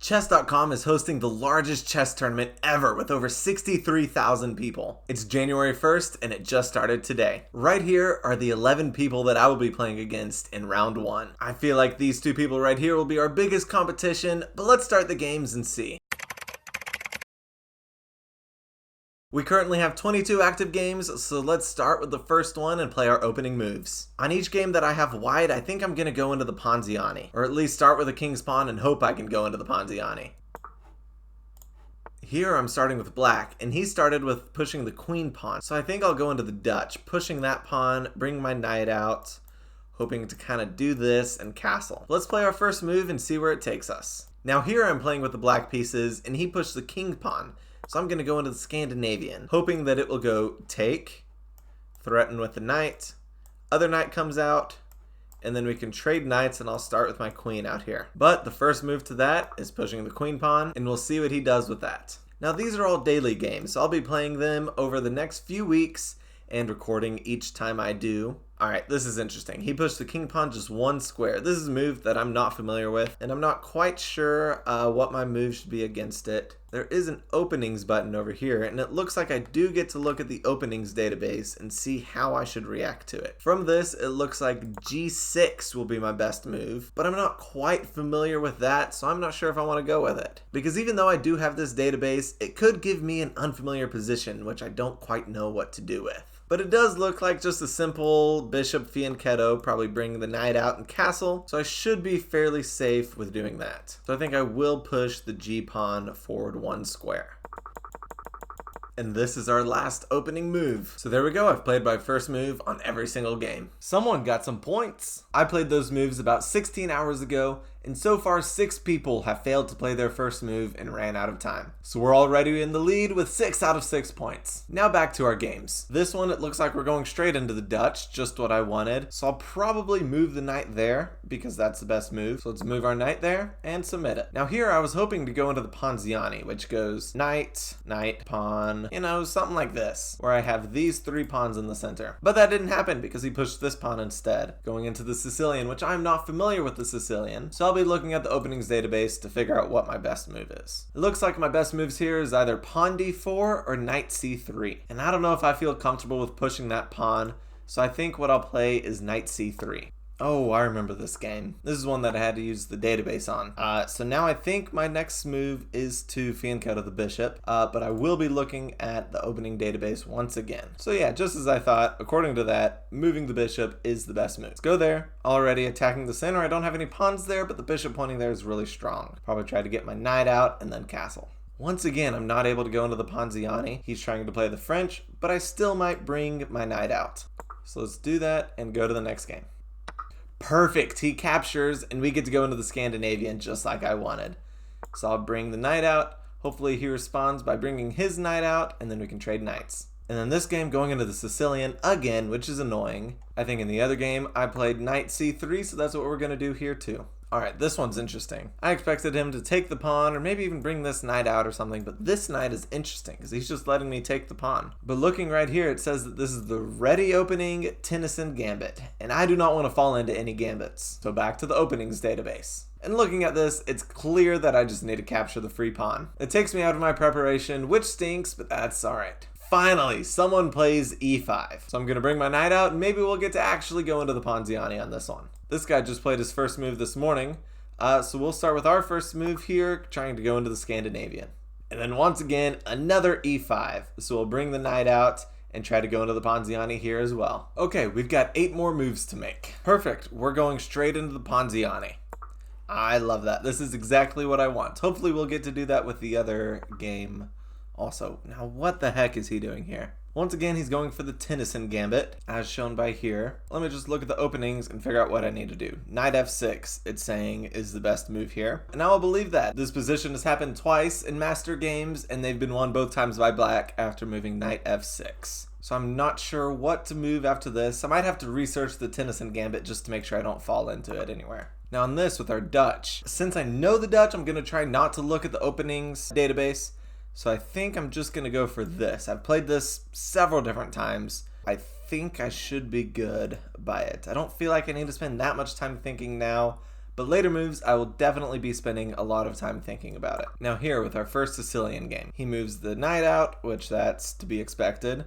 Chess.com is hosting the largest chess tournament ever with over 63,000 people. It's January 1st and it just started today. Right here are the 11 people that I will be playing against in round 1. I feel like these two people right here will be our biggest competition, but let's start the games and see. We currently have 22 active games, so let's start with the first one and play our opening moves. On each game that I have white, I think I'm going to go into the Ponziani, or at least start with a king's pawn and hope I can go into the Ponziani. Here I'm starting with black, and he started with pushing the queen pawn, so I think I'll go into the Dutch, pushing that pawn, bring my knight out, hoping to kind of do this and castle. Let's play our first move and see where it takes us. Now here I'm playing with the black pieces, and he pushed the king pawn. So I'm going to go into the Scandinavian, hoping that it will go take, threaten with the knight, other knight comes out, and then we can trade knights and I'll start with my queen out here. But the first move to that is pushing the queen pawn, and we'll see what he does with that. Now these are all daily games, so I'll be playing them over the next few weeks and recording each time I do. Alright, this is interesting. He pushed the king pawn just one square. This is a move that I'm not familiar with, and I'm not quite sure what my move should be against it. There is an openings button over here, and it looks like I do get to look at the openings database and see how I should react to it. From this, it looks like g6 will be my best move, but I'm not quite familiar with that, so I'm not sure if I want to go with it. Because even though I do have this database, it could give me an unfamiliar position, which I don't quite know what to do with. But it does look like just a simple bishop fianchetto, probably bring the knight out and castle, so I should be fairly safe with doing that. So I think I will push the g-pawn forward one square. And this is our last opening move. So there we go, I've played my first move on every single game. Someone got some points. I played those moves about 16 hours ago, and so far 6 people have failed to play their first move and ran out of time. So we're already in the lead with 6 out of 6 points. Now back to our games. This one, it looks like we're going straight into the Dutch, just what I wanted. So I'll probably move the knight there because that's the best move. So let's move our knight there and submit it. Now here I was hoping to go into the Ponziani, which goes knight, knight, pawn, you know, something like this, where I have these 3 pawns in the center. But that didn't happen because he pushed this pawn instead, going into the Sicilian, which I'm not familiar with the Sicilian. So I'll be looking at the openings database to figure out what my best move is. It looks like my best moves here is either pawn d4 or knight c3. And I don't know if I feel comfortable with pushing that pawn, so I think what I'll play is knight c3. Oh, I remember this game. This is one that I had to use the database on. So now I think my next move is to fianchetto the bishop, but I will be looking at the opening database once again. So yeah, just as I thought, according to that, moving the bishop is the best move. Let's go there. Already attacking the center. I don't have any pawns there, but the bishop pointing there is really strong. Probably try to get my knight out and then castle. Once again, I'm not able to go into the Ponziani. He's trying to play the French, but I still might bring my knight out. So let's do that and go to the next game. Perfect, he captures and we get to go into the Scandinavian just like I wanted. So I'll bring the knight out. Hopefully he responds by bringing his knight out and then we can trade knights. And then this game going into the Sicilian again, which is annoying. I think in the other game I played knight c3, so that's what we're going to do here too. Alright, this one's interesting. I expected him to take the pawn or maybe even bring this knight out or something, but this knight is interesting because he's just letting me take the pawn. But looking right here, it says that this is the ready opening Tennyson gambit, and I do not want to fall into any gambits. So back to the openings database. And looking at this, it's clear that I just need to capture the free pawn. It takes me out of my preparation, which stinks, but that's alright. Finally, someone plays e5. So I'm going to bring my knight out and maybe we'll get to actually go into the Ponziani on this one. This guy just played his first move this morning, so we'll start with our first move here, trying to go into the Scandinavian. And then once again, another e5, so we'll bring the knight out and try to go into the Ponziani here as well. Okay, we've got 8 more moves to make. Perfect, we're going straight into the Ponziani. I love that. This is exactly what I want. Hopefully we'll get to do that with the other game also. Now what the heck is he doing here? Once again, he's going for the Tennyson gambit, as shown by here. Let me just look at the openings and figure out what I need to do. Knight f6, it's saying, is the best move here. And I will believe that. This position has happened twice in Master Games, and they've been won both times by black after moving knight f6. So I'm not sure what to move after this. I might have to research the Tennyson gambit just to make sure I don't fall into it anywhere. Now on this with our Dutch, since I know the Dutch, I'm going to try not to look at the openings database. So I think I'm just going to go for this. I've played this several different times. I think I should be good by it. I don't feel like I need to spend that much time thinking now, but later moves I will definitely be spending a lot of time thinking about it. Now here with our first Sicilian game, he moves the knight out, which that's to be expected.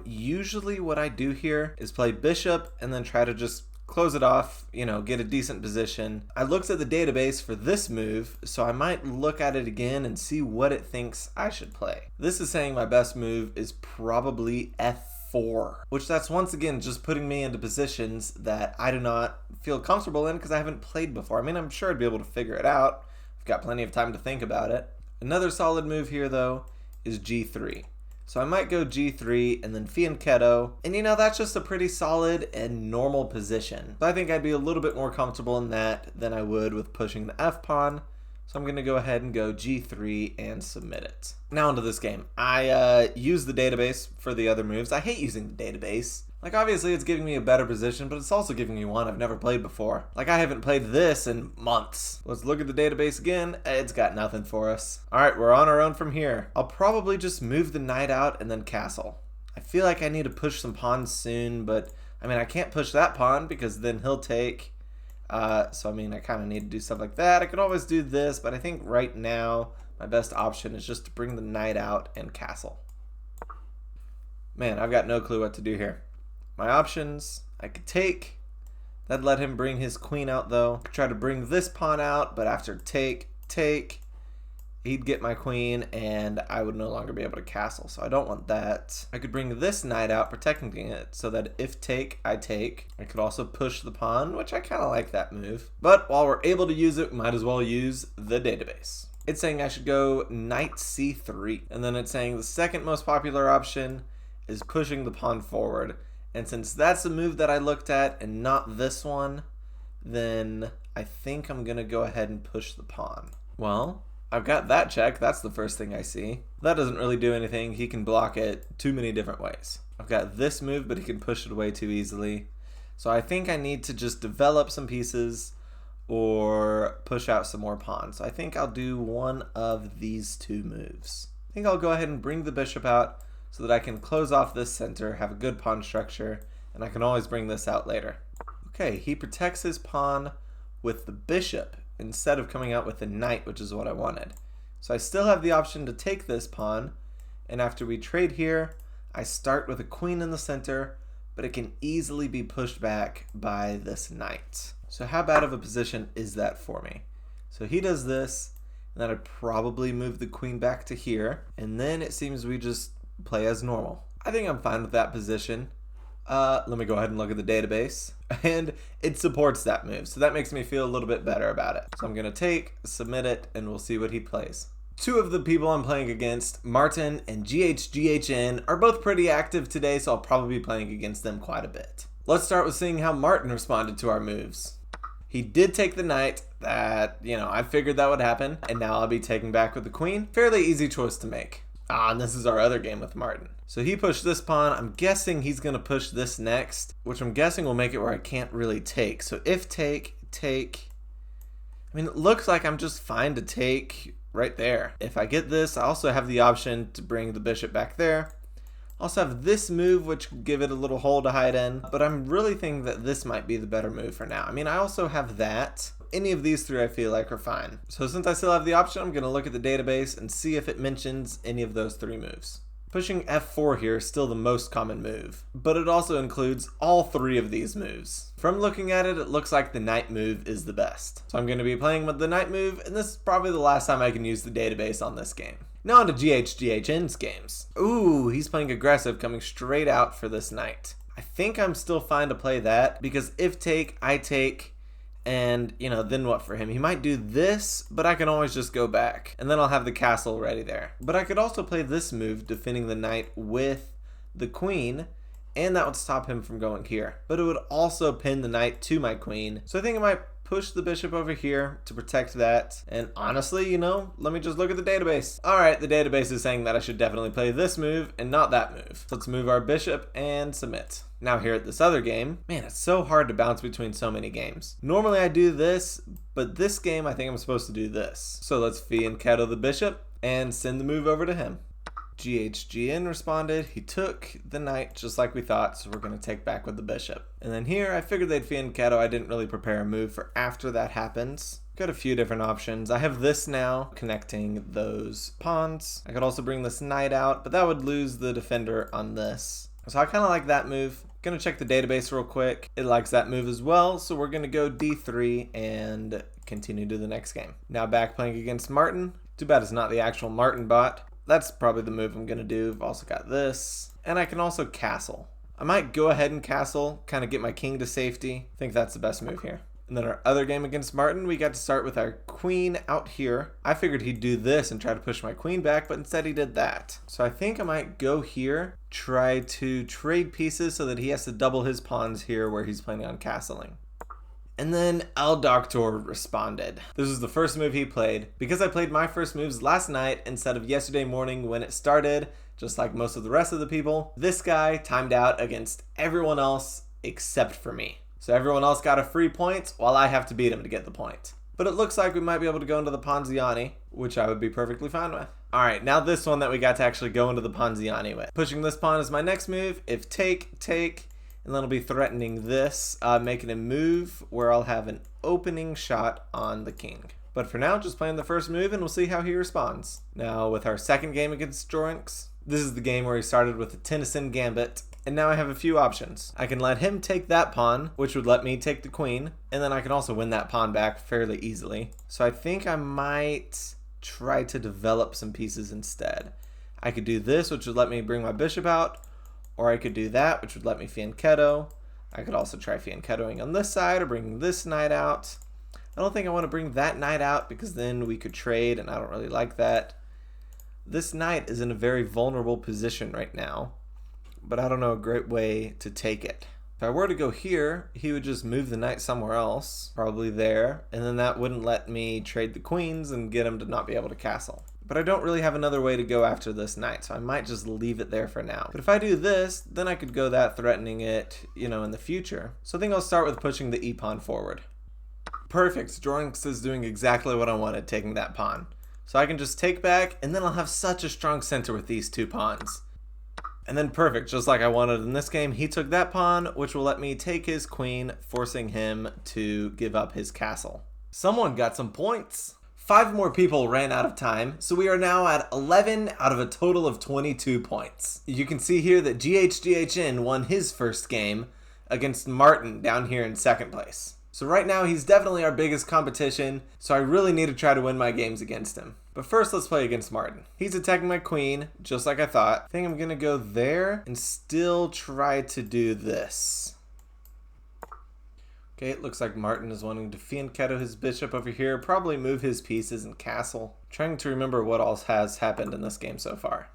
Usually what I do here is play bishop and then try to just close it off, get a decent position. I looked at the database for this move, so I might look at it again and see what it thinks I should play. This is saying my best move is probably f4, which that's once again just putting me into positions that I do not feel comfortable in because I haven't played before. I mean, I'm sure I'd be able to figure it out. I've got plenty of time to think about it. Another solid move here though is g3. So I might go g3 and then fianchetto, and that's just a pretty solid and normal position. So I think I'd be a little bit more comfortable in that than I would with pushing the f-pawn. So I'm going to go ahead and go g3 and submit it. Now onto this game. I use the database for the other moves. I hate using the database. Like, obviously it's giving me a better position, but it's also giving me one I've never played before. Like, I haven't played this in months. Let's look at the database again. It's got nothing for us. All right, we're on our own from here. I'll probably just move the knight out and then castle. I feel like I need to push some pawns soon, but I mean, I can't push that pawn because then he'll take. So I mean, I kind of need to do stuff like that. I could always do this, but I think right now my best option is just to bring the knight out and castle. Man, I've got no clue what to do here. My options, I could take. That'd let him bring his queen out though. I could try to bring this pawn out, but after take, he'd get my queen and I would no longer be able to castle, so I don't want that. I could bring this knight out, protecting it, so that if take, I take. I could also push the pawn, which I kind of like that move. But while we're able to use it, might as well use the database. It's saying I should go knight c3, and then it's saying the second most popular option is pushing the pawn forward. And since that's the move that I looked at and not this one, then I think I'm going to go ahead and push the pawn. Well, I've got that check. That's the first thing I see. That doesn't really do anything. He can block it too many different ways. I've got this move, but he can push it away too easily. So I think I need to just develop some pieces or push out some more pawns. So I think I'll do one of these two moves. I think I'll go ahead and bring the bishop out so that I can close off this center, have a good pawn structure, and I can always bring this out later. Okay, he protects his pawn with the bishop instead of coming out with the knight, which is what I wanted. So I still have the option to take this pawn, and after we trade here, I start with a queen in the center, but it can easily be pushed back by this knight. So how bad of a position is that for me? So he does this, and then I'd probably move the queen back to here, and then it seems we just play as normal. I think I'm fine with that position. Let me go ahead and look at the database, and it supports that move, so that makes me feel a little bit better about it. So I'm gonna take, submit it, and we'll see what he plays. Two of the people I'm playing against, Martin and GHGHN, are both pretty active today, so I'll probably be playing against them quite a bit. Let's start with seeing how Martin responded to our moves. He did take the knight. That, I figured that would happen, and now I'll be taking back with the queen. Fairly easy choice to make. And this is our other game with Martin. So he pushed this pawn. I'm guessing he's going to push this next, which I'm guessing will make it where I can't really take. So if take. I mean, it looks like I'm just fine to take right there. If I get this, I also have the option to bring the bishop back there. I also have this move, which could give it a little hole to hide in, but I'm really thinking that this might be the better move for now. I mean, I also have that. Any of these three I feel like are fine. So since I still have the option, I'm going to look at the database and see if it mentions any of those three moves. Pushing f4 here is still the most common move, but it also includes all three of these moves. From looking at it, it looks like the knight move is the best. So I'm going to be playing with the knight move, and this is probably the last time I can use the database on this game. Now on to GHGHN's games. Ooh, he's playing aggressive, coming straight out for this knight. I think I'm still fine to play that, because if take, I take, and, then what for him? He might do this, but I can always just go back. And then I'll have the castle ready there. But I could also play this move, defending the knight with the queen, and that would stop him from going here. But it would also pin the knight to my queen. So I think I might push the bishop over here to protect that. And honestly, let me just look at the database. All right, the database is saying that I should definitely play this move and not that move. So let's move our bishop and submit. Now here at this other game, man, it's so hard to bounce between so many games. Normally I do this, but this game I think I'm supposed to do this. So let's fianchetto the bishop and send the move over to him. GHGN responded. He took the knight just like we thought, so we're going to take back with the bishop. And then here, I figured they'd fianchetto. I didn't really prepare a move for after that happens. Got a few different options. I have this now, connecting those pawns. I could also bring this knight out, but that would lose the defender on this. So I kind of like that move. Gonna check the database real quick. It likes that move as well, so we're gonna go D3 and continue to the next game. Now back playing against Martin. Too bad it's not the actual Martin bot. That's probably the move I'm gonna do. I've also got this. And I can also castle. I might go ahead and castle, kind of get my king to safety. I think that's the best move here. And then our other game against Martin, we got to start with our queen out here. I figured he'd do this and try to push my queen back, but instead he did that. So I think I might go here, try to trade pieces so that he has to double his pawns here where he's planning on castling. And then El Doctor responded. This was the first move he played. Because I played my first moves last night instead of yesterday morning when it started, just like most of the rest of the people, this guy timed out against everyone else except for me. So everyone else got a free point while I have to beat him to get the point. But it looks like we might be able to go into the Ponziani, which I would be perfectly fine with. Alright, now this one that we got to actually go into the Ponziani with. Pushing this pawn is my next move. If take, and then I'll be threatening this, making a move where I'll have an opening shot on the king. But for now, just playing the first move and we'll see how he responds. Now with our second game against Jorinks, this is the game where he started with the Tennyson Gambit. And now I have a few options. I can let him take that pawn, which would let me take the queen, and then I can also win that pawn back fairly easily. So I think I might try to develop some pieces instead. I could do this, which would let me bring my bishop out, or I could do that, which would let me fianchetto. I could also try fianchettoing on this side or bring this knight out. I don't think I want to bring that knight out because then we could trade, and I don't really like that. This knight is in a very vulnerable position right now, but I don't know a great way to take it. If I were to go here, he would just move the knight somewhere else, probably there, and then that wouldn't let me trade the queens and get him to not be able to castle. But I don't really have another way to go after this knight, so I might just leave it there for now. But if I do this, then I could go that threatening it, in the future. So I think I'll start with pushing the e-pawn forward. Perfect, Jorinks is doing exactly what I wanted, taking that pawn. So I can just take back, and then I'll have such a strong center with these two pawns. And then perfect, just like I wanted in this game, he took that pawn, which will let me take his queen, forcing him to give up his castle. Someone got some points. 5 more people ran out of time, so we are now at 11 out of a total of 22 points. You can see here that GHGHN won his first game against Martin down here in second place. So right now he's definitely our biggest competition, so I really need to try to win my games against him. But first let's play against Martin. He's attacking my queen, just like I thought. I think I'm gonna go there and still try to do this. Okay, it looks like Martin is wanting to fianchetto his bishop over here, probably move his pieces and castle. Trying to remember what else has happened in this game so far.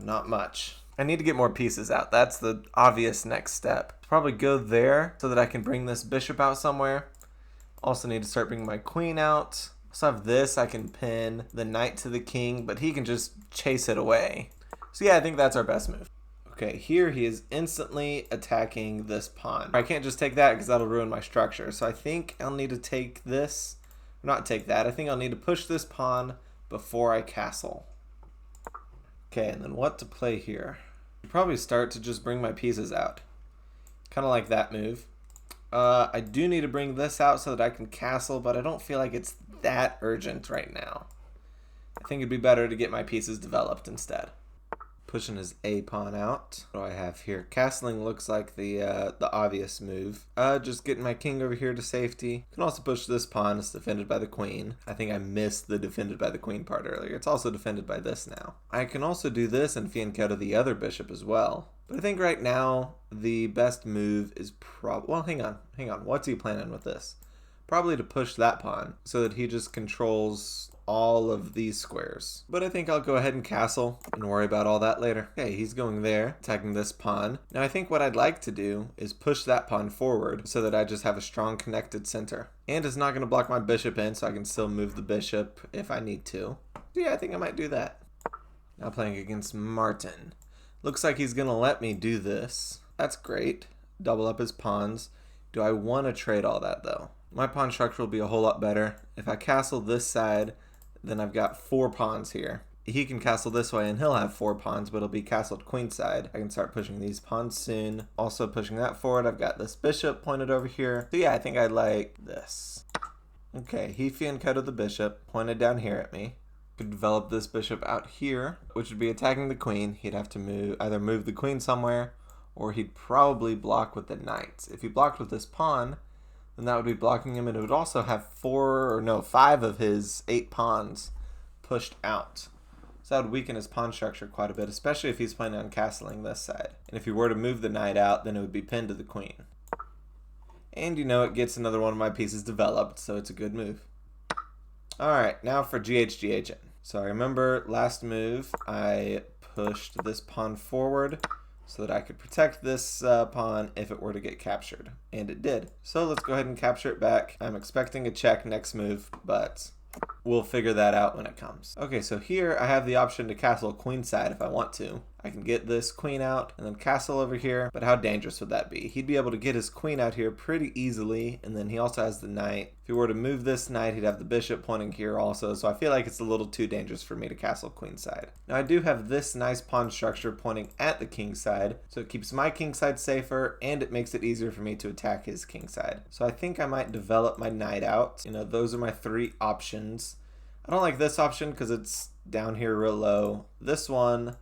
Not much. I need to get more pieces out. That's the obvious next step. Probably go there so that I can bring this bishop out somewhere. Also need to start bringing my queen out. Also have this, I can pin the knight to the king, but he can just chase it away. So yeah, I think that's our best move. Okay, here he is instantly attacking this pawn. I can't just take that because that'll ruin my structure. So I think I'll need to take this, not take that. I think I'll need to push this pawn before I castle. Okay, and then what to play here? Probably start to just bring my pieces out. Kind of like that move. I do need to bring this out so that I can castle, but I don't feel like it's that urgent right now. I think it'd be better to get my pieces developed instead. Pushing his A pawn out. What do I have here? Castling looks like the obvious move. Just getting my king over here to safety. Can also push this pawn. It's defended by the queen. I think I missed the defended by the queen part earlier. It's also defended by this now. I can also do this and fianchetto the other bishop as well. But I think right now the best move is well, hang on. What's he planning with this? Probably to push that pawn so that he just controls all of these squares. But I think I'll go ahead and castle and worry about all that later. Okay, he's going there, attacking this pawn. Now I think what I'd like to do is push that pawn forward so that I just have a strong connected center. And it's not going to block my bishop in, so I can still move the bishop if I need to. So yeah, I think I might do that. Now playing against Martin. Looks like he's going to let me do this. That's great. Double up his pawns. Do I want to trade all that though? My pawn structure will be a whole lot better. If I castle this side, then I've got 4 pawns here. He can castle this way and he'll have 4 pawns, but it'll be castled queenside. I can start pushing these pawns soon. Also pushing that forward. I've got this bishop pointed over here. So yeah, I think I like this. Okay, he fianchettoed the bishop, pointed down here at me. Could develop this bishop out here, which would be attacking the queen. He'd have to either move the queen somewhere, or he'd probably block with the knight. If he blocked with this pawn, then that would be blocking him, and it would also have 5 of his 8 pawns pushed out. So that would weaken his pawn structure quite a bit, especially if he's planning on castling this side. And if he were to move the knight out, then it would be pinned to the queen. And you know, it gets another one of my pieces developed, so it's a good move. Alright, now for GH. So I remember last move, I pushed this pawn forward so that I could protect this pawn if it were to get captured. And it did. So let's go ahead and capture it back. I'm expecting a check next move, but we'll figure that out when it comes. Okay, so here I have the option to castle queenside if I want to. I can get this queen out and then castle over here, but how dangerous would that be? He'd be able to get his queen out here pretty easily, and then he also has the knight. If he were to move this knight, he'd have the bishop pointing here also, so I feel like it's a little too dangerous for me to castle queenside. Now I do have this nice pawn structure pointing at the king side, so it keeps my king side safer, and it makes it easier for me to attack his king side. So I think I might develop my knight out. You know, those are my 3 options. I don't like this option because it's down here real low. This one,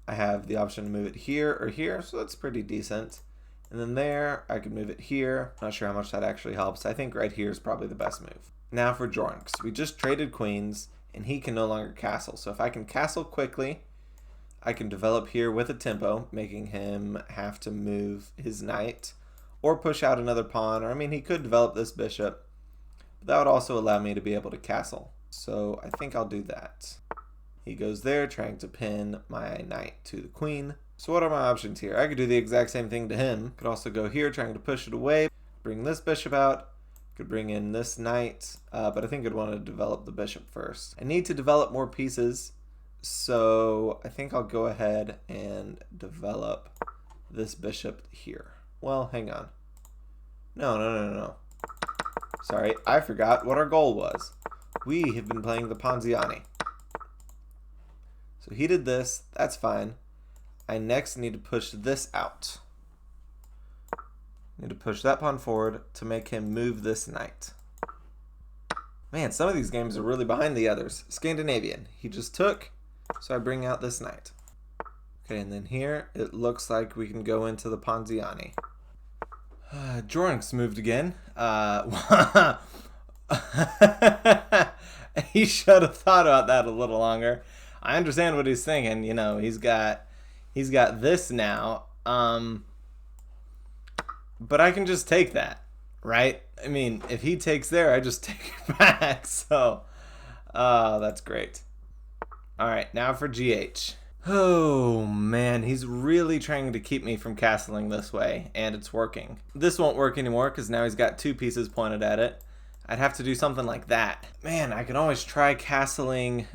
I have the option to move it here or here, so that's pretty decent. And then there, I could move it here. Not sure how much that actually helps. I think right here is probably the best move. Now for Jornks. We just traded queens, and he can no longer castle. So if I can castle quickly, I can develop here with a tempo, making him have to move his knight, or push out another pawn, or I mean, he could develop this bishop. But that would also allow me to be able to castle. So I think I'll do that. He goes there, trying to pin my knight to the queen. So what are my options here? I could do the exact same thing to him. Could also go here, trying to push it away. Bring this bishop out. Could bring in this knight. But I think I'd want to develop the bishop first. I need to develop more pieces. So I think I'll go ahead and develop this bishop here. Well, hang on. No. Sorry, I forgot what our goal was. We have been playing the Ponziani. So he did this, that's fine. I next need to push this out. Need to push that pawn forward to make him move this knight. Man, some of these games are really behind the others. Scandinavian, he just took, so I bring out this knight. Okay, and then here, it looks like we can go into the Ponziani. Jornks moved again. He should have thought about that a little longer. I understand what he's thinking. You know, he's got this now. But I can just take that, right? I mean, if he takes there, I just take it back. So, that's great. All right, now for GH. Oh man, he's really trying to keep me from castling this way, and it's working. This won't work anymore because now he's got 2 pieces pointed at it. I'd have to do something like that. Man, I can always try castling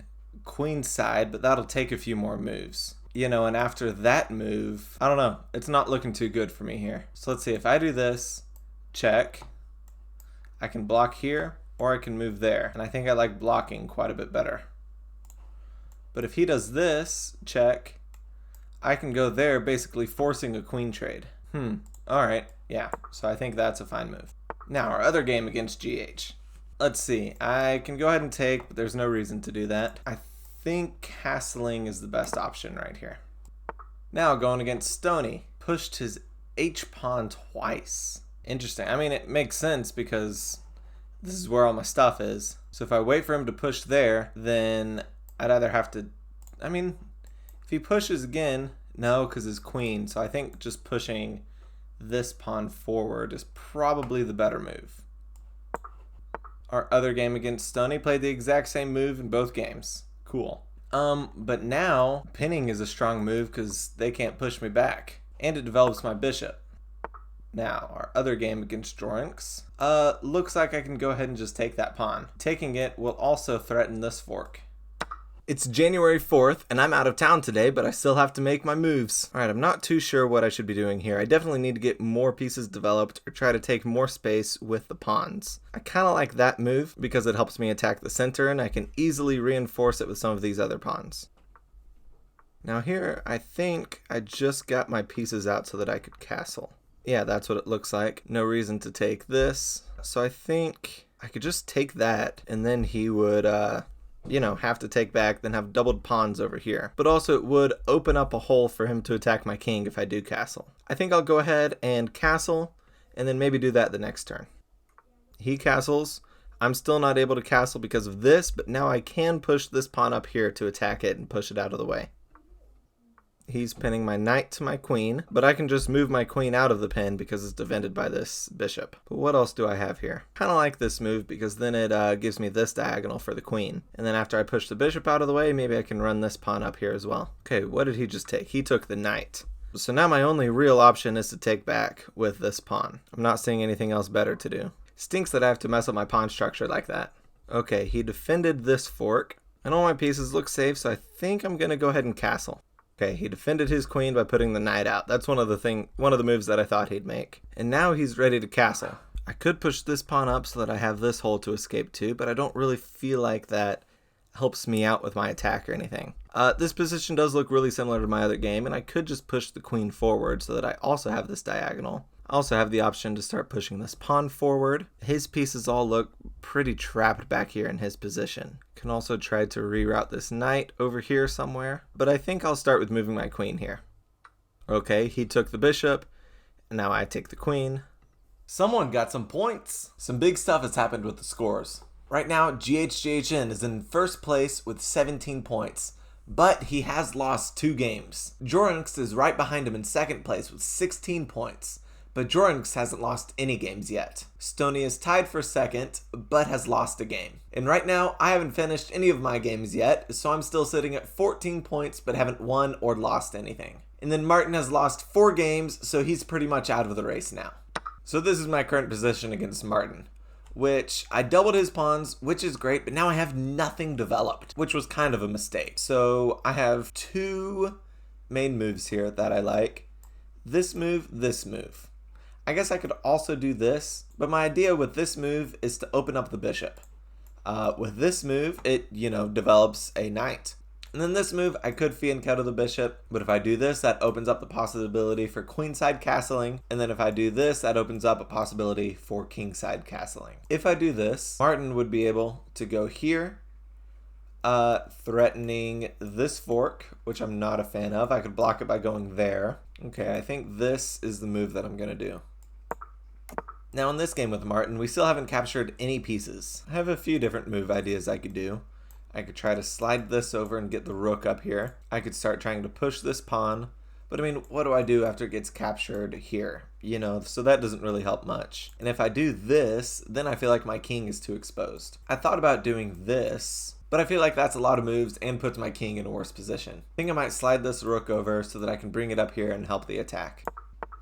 queenside, but that'll take a few more moves. You know, and after that move, I don't know. It's not looking too good for me here. So let's see. If I do this, check. I can block here, or I can move there. And I think I like blocking quite a bit better. But if he does this, check, I can go there, basically forcing a queen trade. All right. Yeah. So I think that's a fine move. Now, our other game against GH. Let's see. I can go ahead and take, but there's no reason to do that. I think castling is the best option right here. Now, going against Stony. Pushed his H-pawn twice. Interesting. I mean, it makes sense because this is where all my stuff is. So if I wait for him to push there, then I'd either have to... I mean, if he pushes again, no, because his queen. So I think just pushing this pawn forward is probably the better move. Our other game against Stony played the exact same move in both games. Cool. But now pinning is a strong move because they can't push me back, and it develops my bishop. Now our other game against Jornks looks like I can go ahead and just take that pawn. Taking it will also threaten this fork. It's January 4th, and I'm out of town today, but I still have to make my moves. Alright, I'm not too sure what I should be doing here. I definitely need to get more pieces developed or try to take more space with the pawns. I kind of like that move because it helps me attack the center, and I can easily reinforce it with some of these other pawns. Now here, I think I just got my pieces out so that I could castle. Yeah, that's what it looks like. No reason to take this. So I think I could just take that, and then he would, have to take back, then have doubled pawns over here. But also it would open up a hole for him to attack my king if I do castle. I think I'll go ahead and castle, and then maybe do that the next turn. He castles. I'm still not able to castle because of this, but now I can push this pawn up here to attack it and push it out of the way. He's pinning my knight to my queen, but I can just move my queen out of the pin because it's defended by this bishop. But what else do I have here? Kind of like this move because then it gives me this diagonal for the queen. And then after I push the bishop out of the way, maybe I can run this pawn up here as well. Okay, what did he just take? He took the knight. So now my only real option is to take back with this pawn. I'm not seeing anything else better to do. Stinks that I have to mess up my pawn structure like that. Okay, he defended this fork, and all my pieces look safe, so I think I'm gonna go ahead and castle. Okay, he defended his queen by putting the knight out. That's one of the moves that I thought he'd make. And now he's ready to castle. I could push this pawn up so that I have this hole to escape to, but I don't really feel like that helps me out with my attack or anything. This position does look really similar to my other game, and I could just push the queen forward so that I also have this diagonal. I also have the option to start pushing this pawn forward. His pieces all look pretty trapped back here in his position. Can also try to reroute this knight over here somewhere, but I think I'll start with moving my queen here. Okay, he took the bishop, and now I take the queen. Someone got some points. Some big stuff has happened with the scores. Right now, GHJHN is in first place with 17 points, but he has lost 2 games. Jorinx is right behind him in second place with 16 points. But Jorinx hasn't lost any games yet. Stony is tied for second, but has lost a game. And right now, I haven't finished any of my games yet, so I'm still sitting at 14 points, but haven't won or lost anything. And then Martin has lost 4 games, so he's pretty much out of the race now. So this is my current position against Martin, which I doubled his pawns, which is great, but now I have nothing developed, which was kind of a mistake. So I have 2 main moves here that I like. This move, this move. I guess I could also do this, but my idea with this move is to open up the bishop. With this move, it, develops a knight. And then this move, I could fianchetto the bishop, but if I do this, that opens up the possibility for queenside castling. And then if I do this, that opens up a possibility for kingside castling. If I do this, Martin would be able to go here, threatening this fork, which I'm not a fan of. I could block it by going there. Okay, I think this is the move that I'm going to do. Now in this game with Martin, we still haven't captured any pieces. I have a few different move ideas I could do. I could try to slide this over and get the rook up here. I could start trying to push this pawn. But I mean, what do I do after it gets captured here? So that doesn't really help much. And if I do this, then I feel like my king is too exposed. I thought about doing this, but I feel like that's a lot of moves and puts my king in a worse position. I think I might slide this rook over so that I can bring it up here and help the attack.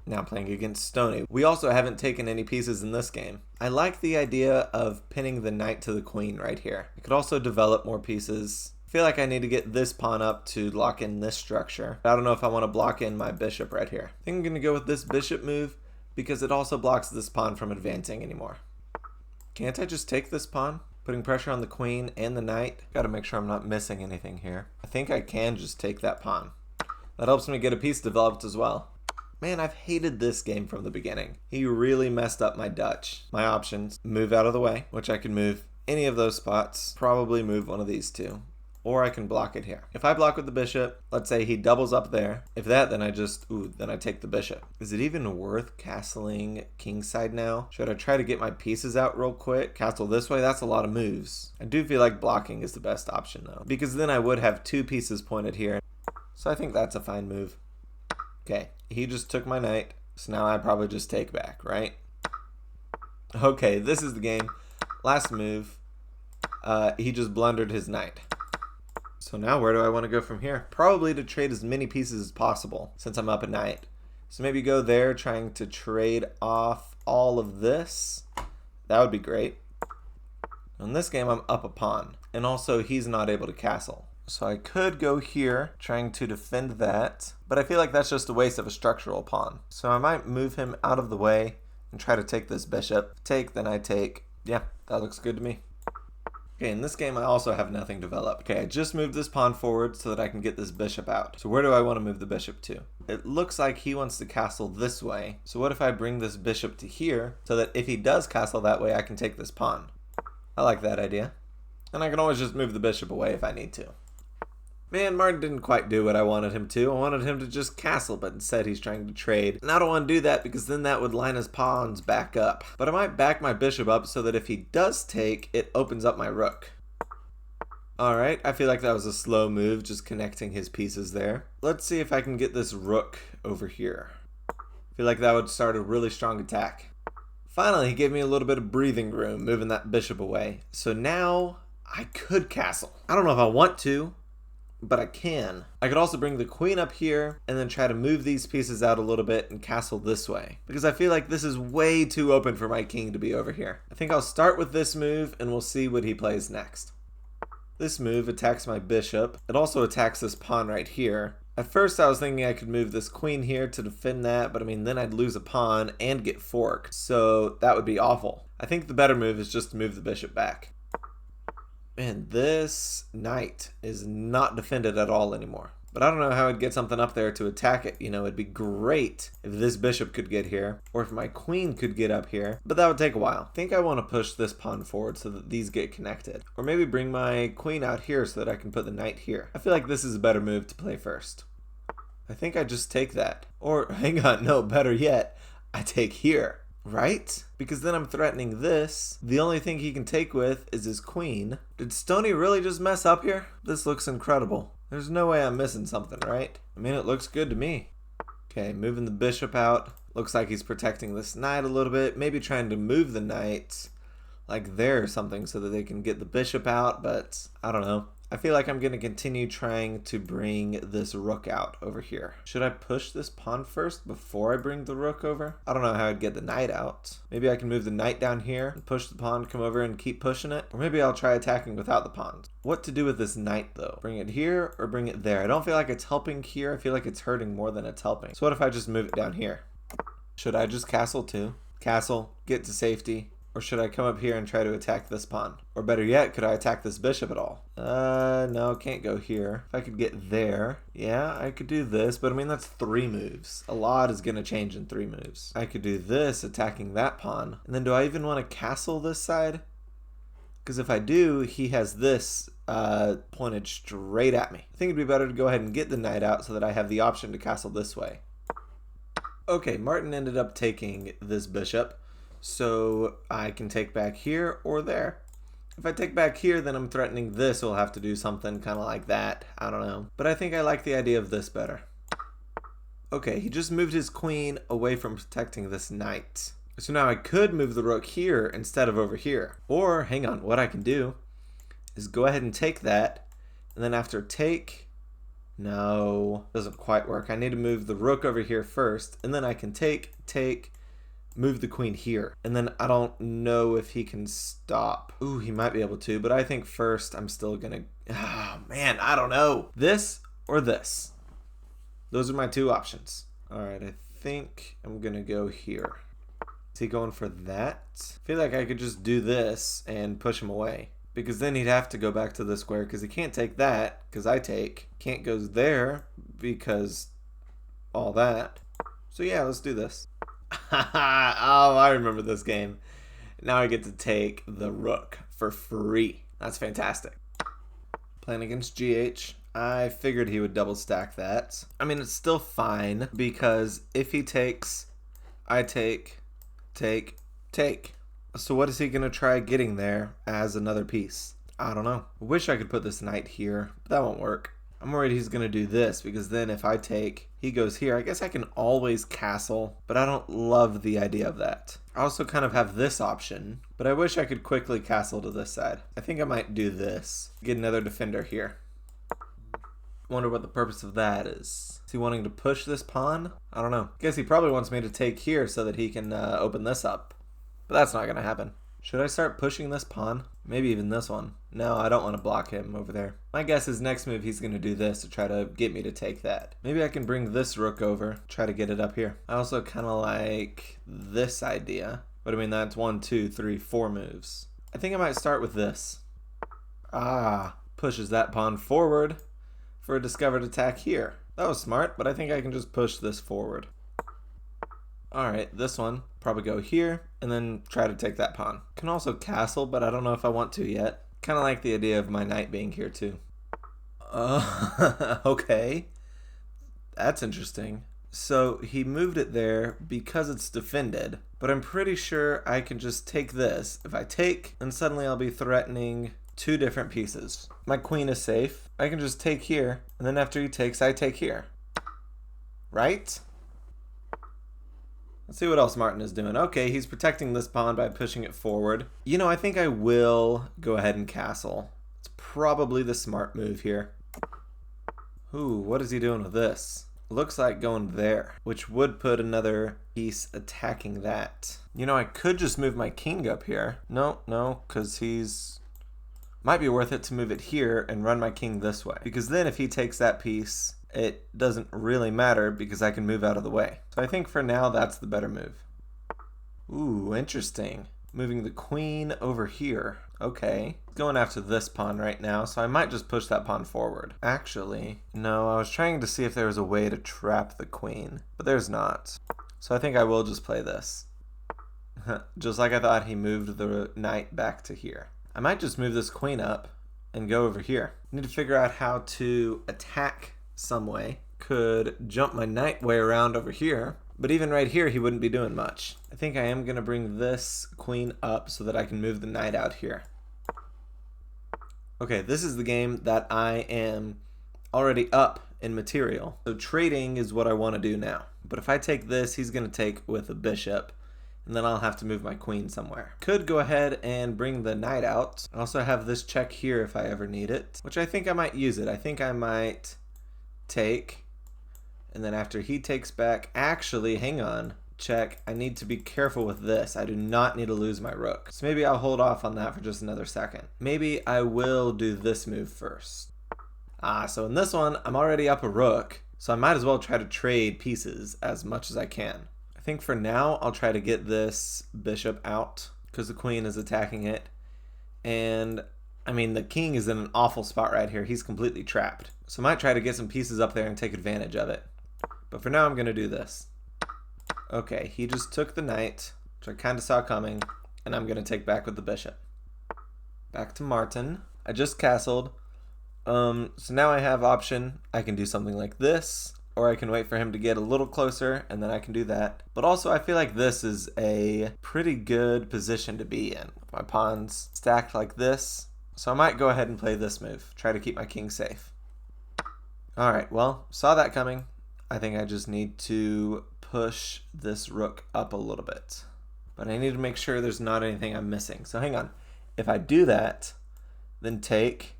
Now playing against Stony. We also haven't taken any pieces in this game. I like the idea of pinning the knight to the queen right here. I could also develop more pieces. I feel like I need to get this pawn up to lock in this structure. I don't know if I want to block in my bishop right here. I think I'm going to go with this bishop move because it also blocks this pawn from advancing anymore. Can't I just take this pawn? Putting pressure on the queen and the knight. Got to make sure I'm not missing anything here. I think I can just take that pawn. That helps me get a piece developed as well. Man, I've hated this game from the beginning. He really messed up my Dutch. My options, move out of the way, which I can move any of those spots, probably move one of these 2. Or I can block it here. If I block with the bishop, let's say he doubles up there. If that, then I take the bishop. Is it even worth castling kingside now? Should I try to get my pieces out real quick? Castle this way? That's a lot of moves. I do feel like blocking is the best option though, because then I would have 2 pieces pointed here. So I think that's a fine move. Okay, he just took my knight, so now I probably just take back, right? Okay, this is the game. Last move, he just blundered his knight. So now where do I want to go from here? Probably to trade as many pieces as possible, since I'm up a knight. So maybe go there, trying to trade off all of this. That would be great. In this game, I'm up a pawn, and also he's not able to castle. So I could go here, trying to defend that, but I feel like that's just a waste of a structural pawn. So I might move him out of the way and try to take this bishop. Take, then I take. Yeah, that looks good to me. Okay, in this game I also have nothing developed. Okay, I just moved this pawn forward so that I can get this bishop out. So where do I want to move the bishop to? It looks like he wants to castle this way. So what if I bring this bishop to here so that if he does castle that way, I can take this pawn? I like that idea. And I can always just move the bishop away if I need to. Man, Martin didn't quite do what I wanted him to. I wanted him to just castle, but instead he's trying to trade. And I don't want to do that because then that would line his pawns back up. But I might back my bishop up so that if he does take, it opens up my rook. Alright, I feel like that was a slow move, just connecting his pieces there. Let's see if I can get this rook over here. I feel like that would start a really strong attack. Finally, he gave me a little bit of breathing room, moving that bishop away. So now I could castle. I don't know if I want to, but I can. I could also bring the queen up here and then try to move these pieces out a little bit and castle this way, because I feel like this is way too open for my king to be over here. I think I'll start with this move and we'll see what he plays next. This move attacks my bishop. It also attacks this pawn right here. At first I was thinking I could move this queen here to defend that, but I mean then I'd lose a pawn and get forked, so that would be awful. I think the better move is just to move the bishop back. Man, this knight is not defended at all anymore. But I don't know how I'd get something up there to attack it. You know, it'd be great if this bishop could get here, or if my queen could get up here, but that would take a while. I think I want to push this pawn forward so that these get connected. Or maybe bring my queen out here so that I can put the knight here. I feel like this is a better move to play first. I think I just take that. Or, hang on, no, better yet, I take here. Right? Because then I'm threatening this. The only thing he can take with is his queen. Did Stony really just mess up here? This looks incredible. There's no way I'm missing something, right? I mean, it looks good to me. Okay, moving the bishop out. Looks like he's protecting this knight a little bit. Maybe trying to move the knight like there or something so that they can get the bishop out, but I don't know. I feel like I'm going to continue trying to bring this rook out over here. Should I push this pawn first before I bring the rook over? I don't know how I'd get the knight out. Maybe I can move the knight down here and push the pawn, come over and keep pushing it. Or maybe I'll try attacking without the pawns. What to do with this knight though? Bring it here or bring it there? I don't feel like it's helping here. I feel like it's hurting more than it's helping. So what if I just move it down here? Should I just castle too? Castle, get to safety. Or should I come up here and try to attack this pawn? Or better yet, could I attack this bishop at all? No, can't go here. If I could get there, yeah, I could do this, but I mean, that's 3 moves. A lot is gonna change in 3 moves. I could do this, attacking that pawn. And then do I even want to castle this side? Because if I do, he has this pointed straight at me. I think it'd be better to go ahead and get the knight out so that I have the option to castle this way. Okay, Martin ended up taking this bishop. So I can take back here or there. If I take back here, then I'm threatening this will have to do something kind of like that. I don't know. But I think I like the idea of this better. Okay, he just moved his queen away from protecting this knight. So now I could move the rook here instead of over here. Or, hang on, what I can do is go ahead and take that. And then after take, no, doesn't quite work. I need to move the rook over here first. And then I can take, move the queen here. And then I don't know if he can stop. Ooh, he might be able to, but I think first I'm still gonna, oh man, I don't know. This or this. Those are my 2 options. All right, I think I'm gonna go here. Is he going for that? I feel like I could just do this and push him away. Because then he'd have to go back to the square because he can't take that because I take. Can't go there because all that. So yeah, let's do this. Oh, I remember this game. Now I get to take the rook for free. That's fantastic. Playing against GH, I figured he would double stack that. I mean, it's still fine because if he takes, I take. So what is he going to try getting there as another piece? I don't know. I wish I could put this knight here, but that won't work. I'm worried he's going to do this because then if I take, he goes here. I guess I can always castle, but I don't love the idea of that. I also kind of have this option, but I wish I could quickly castle to this side. I think I might do this. Get another defender here. Wonder what the purpose of that is. Is he wanting to push this pawn? I don't know. Guess he probably wants me to take here so that he can open this up. But that's not going to happen. Should I start pushing this pawn? Maybe even this one. No, I don't want to block him over there. My guess is next move he's going to do this to try to get me to take that. Maybe I can bring this rook over, try to get it up here. I also kind of like this idea. But I mean, that's 1, 2, 3, 4 moves. I think I might start with this. Pushes that pawn forward for a discovered attack here. That was smart, but I think I can just push this forward. Alright, this one, probably go here, and then try to take that pawn. Can also castle, but I don't know if I want to yet. Kind of like the idea of my knight being here too. Okay. That's interesting. So he moved it there because it's defended, but I'm pretty sure I can just take this. If I take, then suddenly I'll be threatening 2 different pieces. My queen is safe. I can just take here, and then after he takes, I take here. Right? Let's see what else Martin is doing. Okay, he's protecting this pawn by pushing it forward. You know, I think I will go ahead and castle. It's probably the smart move here. Ooh, what is he doing with this? Looks like going there, which would put another piece attacking that. You know, I could just move my king up here. No, because he's... Might be worth it to move it here and run my king this way. Because then if he takes that piece, it doesn't really matter because I can move out of the way. So I think for now, that's the better move. Ooh, interesting. Moving the queen over here. Okay. Going after this pawn right now, so I might just push that pawn forward. Actually, no, I was trying to see if there was a way to trap the queen, but there's not. So I think I will just play this. Just like I thought, he moved the knight back to here. I might just move this queen up and go over here. Need to figure out how to attack some way. Could jump my knight way around over here, but even right here he wouldn't be doing much. I think I am gonna bring this queen up so that I can move the knight out here. Okay, this is the game that I am already up in material. So trading is what I want to do now. But if I take this, he's gonna take with a bishop, and then I'll have to move my queen somewhere. Could go ahead and bring the knight out. I also have this check here if I ever need it, which I think I might use it. I think I might take, and then after he takes back, actually, hang on, check. I need to be careful with this. I do not need to lose my rook. So maybe I'll hold off on that for just another second. Maybe I will do this move first. So in this one, I'm already up a rook, so I might as well try to trade pieces as much as I can. I think for now, I'll try to get this bishop out because the queen is attacking it. And I mean, the king is in an awful spot right here. He's completely trapped. So I might try to get some pieces up there and take advantage of it. But for now, I'm going to do this. Okay, he just took the knight, which I kind of saw coming, and I'm going to take back with the bishop. Back to Martin. I just castled. So now I have option. I can do something like this, or I can wait for him to get a little closer, and then I can do that. But also, I feel like this is a pretty good position to be in. My pawn's stacked like this. So I might go ahead and play this move. Try to keep my king safe. Alright, well, saw that coming. I think I just need to push this rook up a little bit. But I need to make sure there's not anything I'm missing. So hang on. If I do that, then take,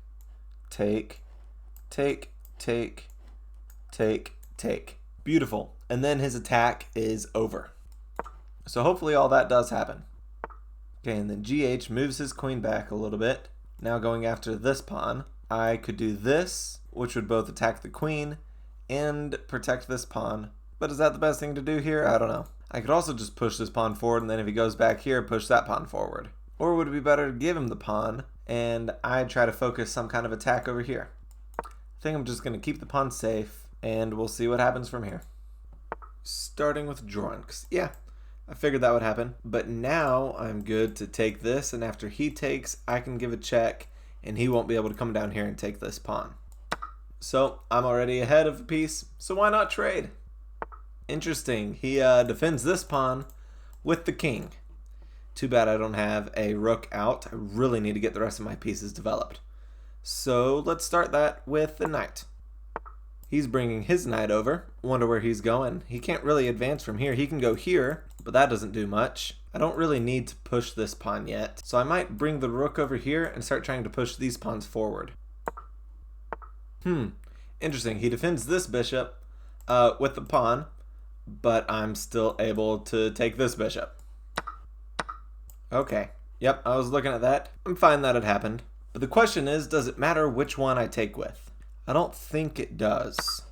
take, take, take, take, take. Beautiful. And then his attack is over. So hopefully all that does happen. Okay, and then GH moves his queen back a little bit. Now going after this pawn, I could do this, which would both attack the queen and protect this pawn. But is that the best thing to do here? I don't know. I could also just push this pawn forward, and then if he goes back here, push that pawn forward. Or would it be better to give him the pawn, and I'd try to focus some kind of attack over here? I think I'm just going to keep the pawn safe, and we'll see what happens from here. Starting with drawn, 'cause yeah, I figured that would happen. But now I'm good to take this, and after he takes, I can give a check, and he won't be able to come down here and take this pawn. So I'm already ahead of a piece, so why not trade? Interesting. He defends this pawn with the king. Too bad I don't have a rook out. I really need to get the rest of my pieces developed. So let's start that with the knight. He's bringing his knight over. Wonder where he's going. He can't really advance from here. He can go here, but that doesn't do much. I don't really need to push this pawn yet, so I might bring the rook over here and start trying to push these pawns forward. Interesting. He defends this bishop with the pawn, but I'm still able to take this bishop. Okay. Yep, I was looking at that. I'm fine that it happened. But the question is, does it matter which one I take with? I don't think it does.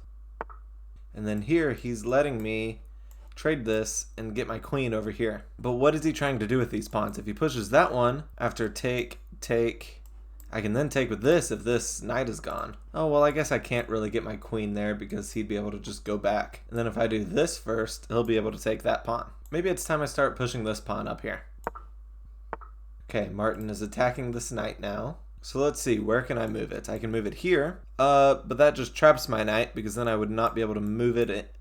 And then here, he's letting me trade this and get my queen over here. But what is he trying to do with these pawns? If he pushes that one, after take, I can then take with this if this knight is gone. Oh, well, I guess I can't really get my queen there because he'd be able to just go back. And then if I do this first, he'll be able to take that pawn. Maybe it's time I start pushing this pawn up here. Okay, Martin is attacking this knight now. So let's see, where can I move it? I can move it here, but that just traps my knight because then I would not be able to move it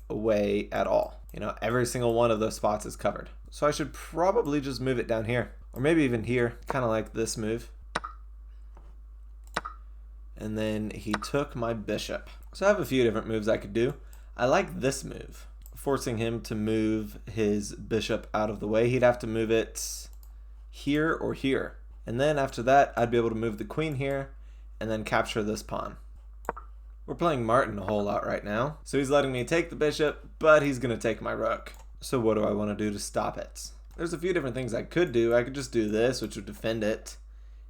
away at all. You know, every single one of those spots is covered. So I should probably just move it down here, or maybe even here, kind of like this move. And then he took my bishop. So I have a few different moves I could do. I like this move, forcing him to move his bishop out of the way. He'd have to move it here or here. And then after that, I'd be able to move the queen here and then capture this pawn. We're playing Martin a whole lot right now. So he's letting me take the bishop, but he's going to take my rook. So what do I want to do to stop it? There's a few different things I could do. I could just do this, which would defend it.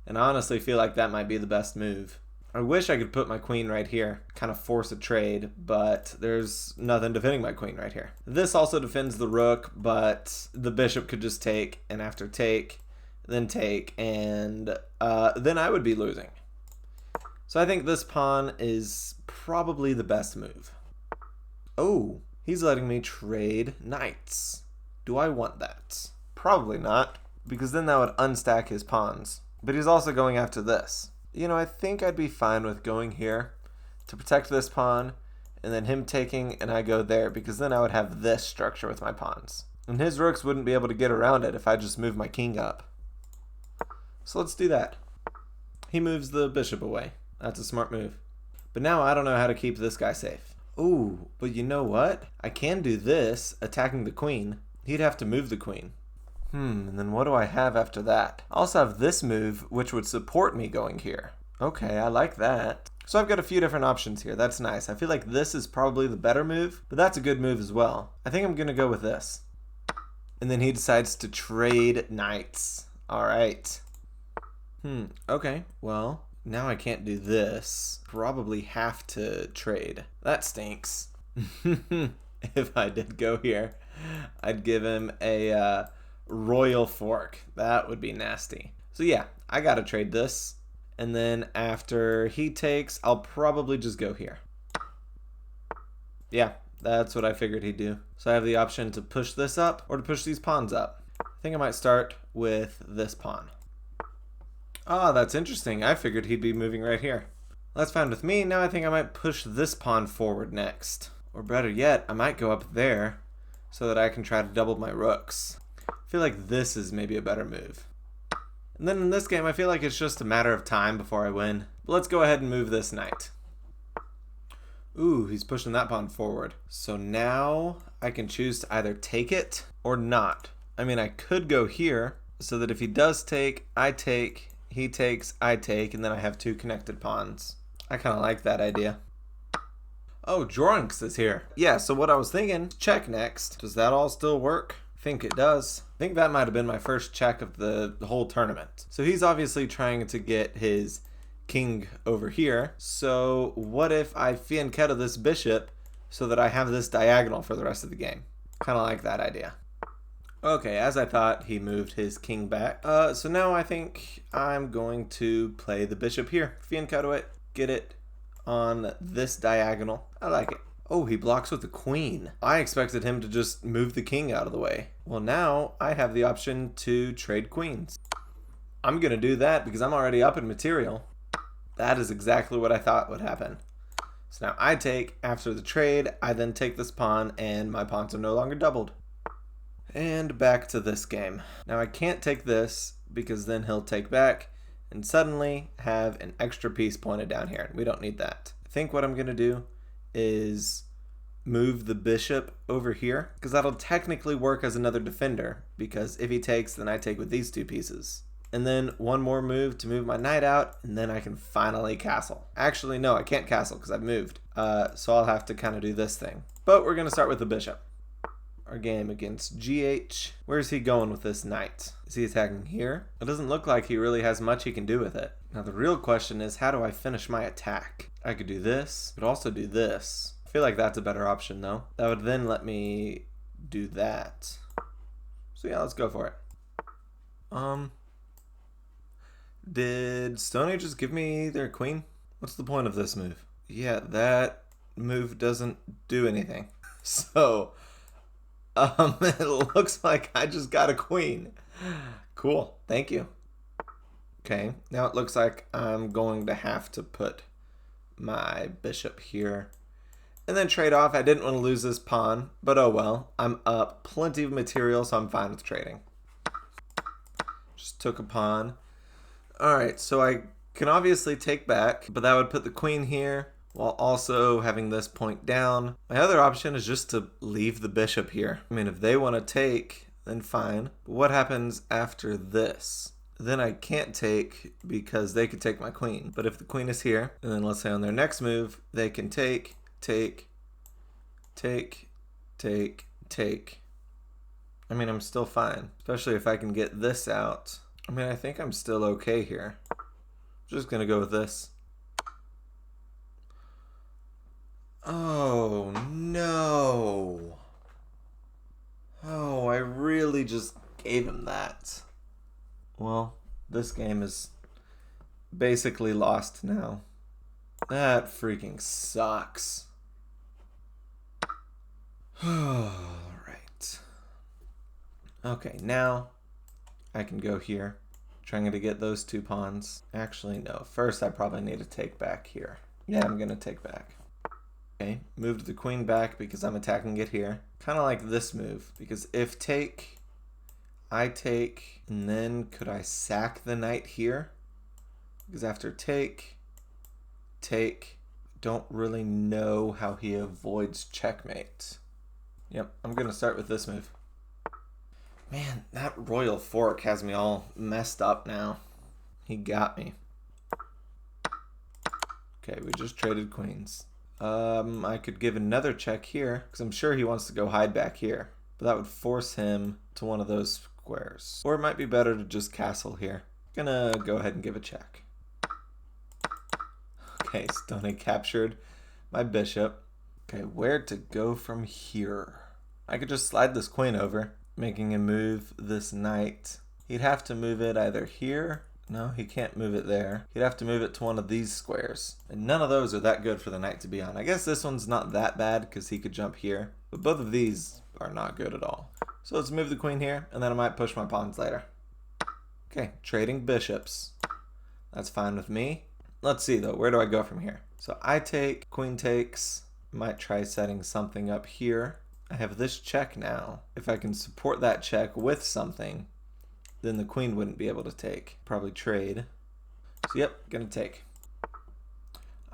And I honestly feel like that might be the best move. I wish I could put my queen right here, kind of force a trade, but there's nothing defending my queen right here. This also defends the rook, but the bishop could just take, and after take, then take, and then I would be losing. So I think this pawn is probably the best move. Oh, he's letting me trade knights. Do I want that? Probably not, because then that would unstack his pawns. But he's also going after this. You know, I think I'd be fine with going here to protect this pawn, and then him taking, and I go there, because then I would have this structure with my pawns. And his rooks wouldn't be able to get around it if I just move my king up. So let's do that. He moves the bishop away. That's a smart move. But now I don't know how to keep this guy safe. Ooh, but you know what? I can do this, attacking the queen. He'd have to move the queen. And then what do I have after that? I also have this move, which would support me going here. Okay, I like that. So I've got a few different options here. That's nice. I feel like this is probably the better move, but that's a good move as well. I think I'm going to go with this. And then he decides to trade knights. All right. Okay, well, now I can't do this. Probably have to trade. That stinks. If I did go here, I'd give him a royal fork. That would be nasty. So yeah, I gotta trade this. And then after he takes, I'll probably just go here. Yeah, that's what I figured he'd do. So I have the option to push this up or to push these pawns up. I think I might start with this pawn. Ah, that's interesting. I figured he'd be moving right here. That's fine with me. Now I think I might push this pawn forward next. Or better yet, I might go up there so that I can try to double my rooks. I feel like this is maybe a better move. And then in this game, I feel like it's just a matter of time before I win. But let's go ahead and move this knight. Ooh, he's pushing that pawn forward. So now I can choose to either take it or not. I mean, I could go here so that if he does take, I take, he takes, I take, and then I have two connected pawns. I kind of like that idea. Oh, Jorunks is here. Yeah, so what I was thinking, check next. Does that all still work? I think it does. I think that might have been my first check of the whole tournament. So he's obviously trying to get his king over here. So what if I fianchetto this bishop so that I have this diagonal for the rest of the game? Kind of like that idea. Okay, as I thought, he moved his king back. So now I think I'm going to play the bishop here. Fianchetto it, get it on this diagonal. I like it. Oh, he blocks with the queen. I expected him to just move the king out of the way. Well, now I have the option to trade queens. I'm going to do that because I'm already up in material. That is exactly what I thought would happen. So now I take, after the trade, I then take this pawn and my pawns are no longer doubled. And back to this game. Now I can't take this because then he'll take back and suddenly have an extra piece pointed down here. We don't need that. I think what I'm going to do is move the bishop over here because that'll technically work as another defender because if he takes, then I take with these two pieces. And then one more move to move my knight out, and then I can finally castle. Actually, no, I can't castle because I've moved. So I'll have to kind of do this thing. But we're going to start with the bishop. our game against GH. Where's he going with this knight? Is he attacking here? It doesn't look like he really has much he can do with it. Now the real question is, how do I finish my attack? I could do this, but also do this. I feel like that's a better option though. That would then let me do that. So yeah, let's go for it. Did Stoney just give me their queen? What's the point of this move? Yeah, that move doesn't do anything. So, it looks like I just got a queen. Cool, thank you. Okay, now it looks like I'm going to have to put my bishop here and then trade off. I didn't want to lose this pawn, but oh well. I'm up plenty of material, so I'm fine with trading. Just took a pawn. Alright, so I can obviously take back, but that would put the queen here while also having this point down. My other option is just to leave the bishop here. I mean, if they want to take, then fine. But what happens after this? Then I can't take because they could take my queen. But if the queen is here, and then let's say on their next move, they can take. I mean, I'm still fine, especially if I can get this out. I mean, I think I'm still okay here. I'm just gonna go with this. Oh, no. Oh, I really just gave him that. Well, this game is basically lost now. That freaking sucks. Alright. Okay, now I can go here, trying to get those two pawns. Actually, no. First, I probably need to take back here. Yeah, I'm going to take back. Okay, moved the queen back because I'm attacking it here. Kind of like this move, because if take, I take, and then could I sack the knight here? Because after take, don't really know how he avoids checkmate. Yep, I'm going to start with this move. Man, that royal fork has me all messed up now. He got me. Okay, we just traded queens. I could give another check here, because I'm sure he wants to go hide back here. But that would force him to one of those squares. Or it might be better to just castle here. Gonna go ahead and give a check. Okay, Stoney captured my bishop. Okay, where to go from here? I could just slide this queen over, making him move this knight. He'd have to move it either here. No, he can't move it there. He'd have to move it to one of these squares. And none of those are that good for the knight to be on. I guess this one's not that bad because he could jump here. But both of these are not good at all. So let's move the queen here, and then I might push my pawns later. Okay, trading bishops. That's fine with me. Let's see though, where do I go from here? So I take, queen takes. Might try setting something up here. I have this check now. If I can support that check with something, then the queen wouldn't be able to take. Probably trade. So yep, gonna take.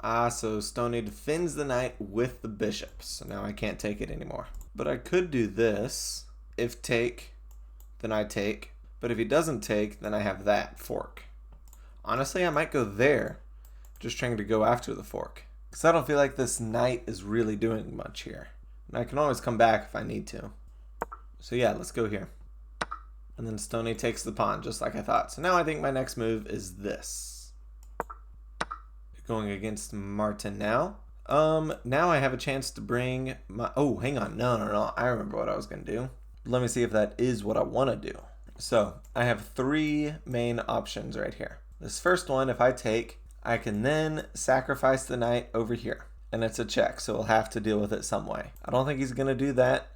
So Stoney defends the knight with the bishop. So now I can't take it anymore. But I could do this. If take, then I take. But if he doesn't take, then I have that fork. Honestly, I might go there. Just trying to go after the fork. Because I don't feel like this knight is really doing much here. And I can always come back if I need to. So yeah, let's go here. And then Stoney takes the pawn, just like I thought. So now I think my next move is this. Going against Martin now. Now I have a chance to bring my... Oh, hang on. No. I remember what I was going to do. Let me see if that is what I want to do. So I have three main options right here. This first one, if I take, I can then sacrifice the knight over here. And it's a check, so we'll have to deal with it some way. I don't think he's going to do that.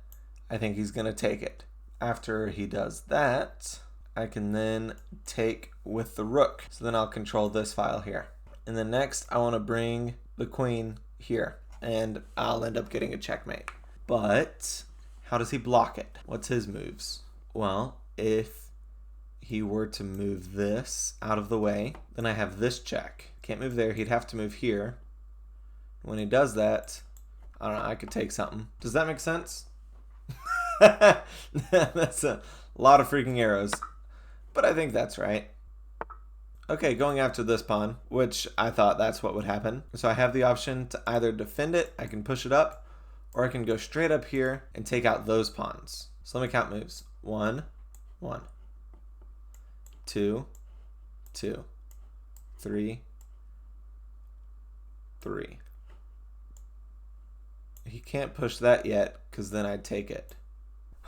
I think he's going to take it. After he does that, I can then take with the rook. So then I'll control this file here. And then next, I want to bring the queen here. And I'll end up getting a checkmate. But how does he block it? What's his moves? Well, if he were to move this out of the way, then I have this check. Can't move there. He'd have to move here. When he does that, I don't know, I could take something. Does that make sense? That's a lot of freaking arrows. But I think that's right. Okay, going after this pawn, which I thought that's what would happen. So I have the option to either defend it, I can push it up, or I can go straight up here and take out those pawns. So let me count moves. 1, 1, 2, 2, 3, 3. He can't push that yet, because then I'd take it.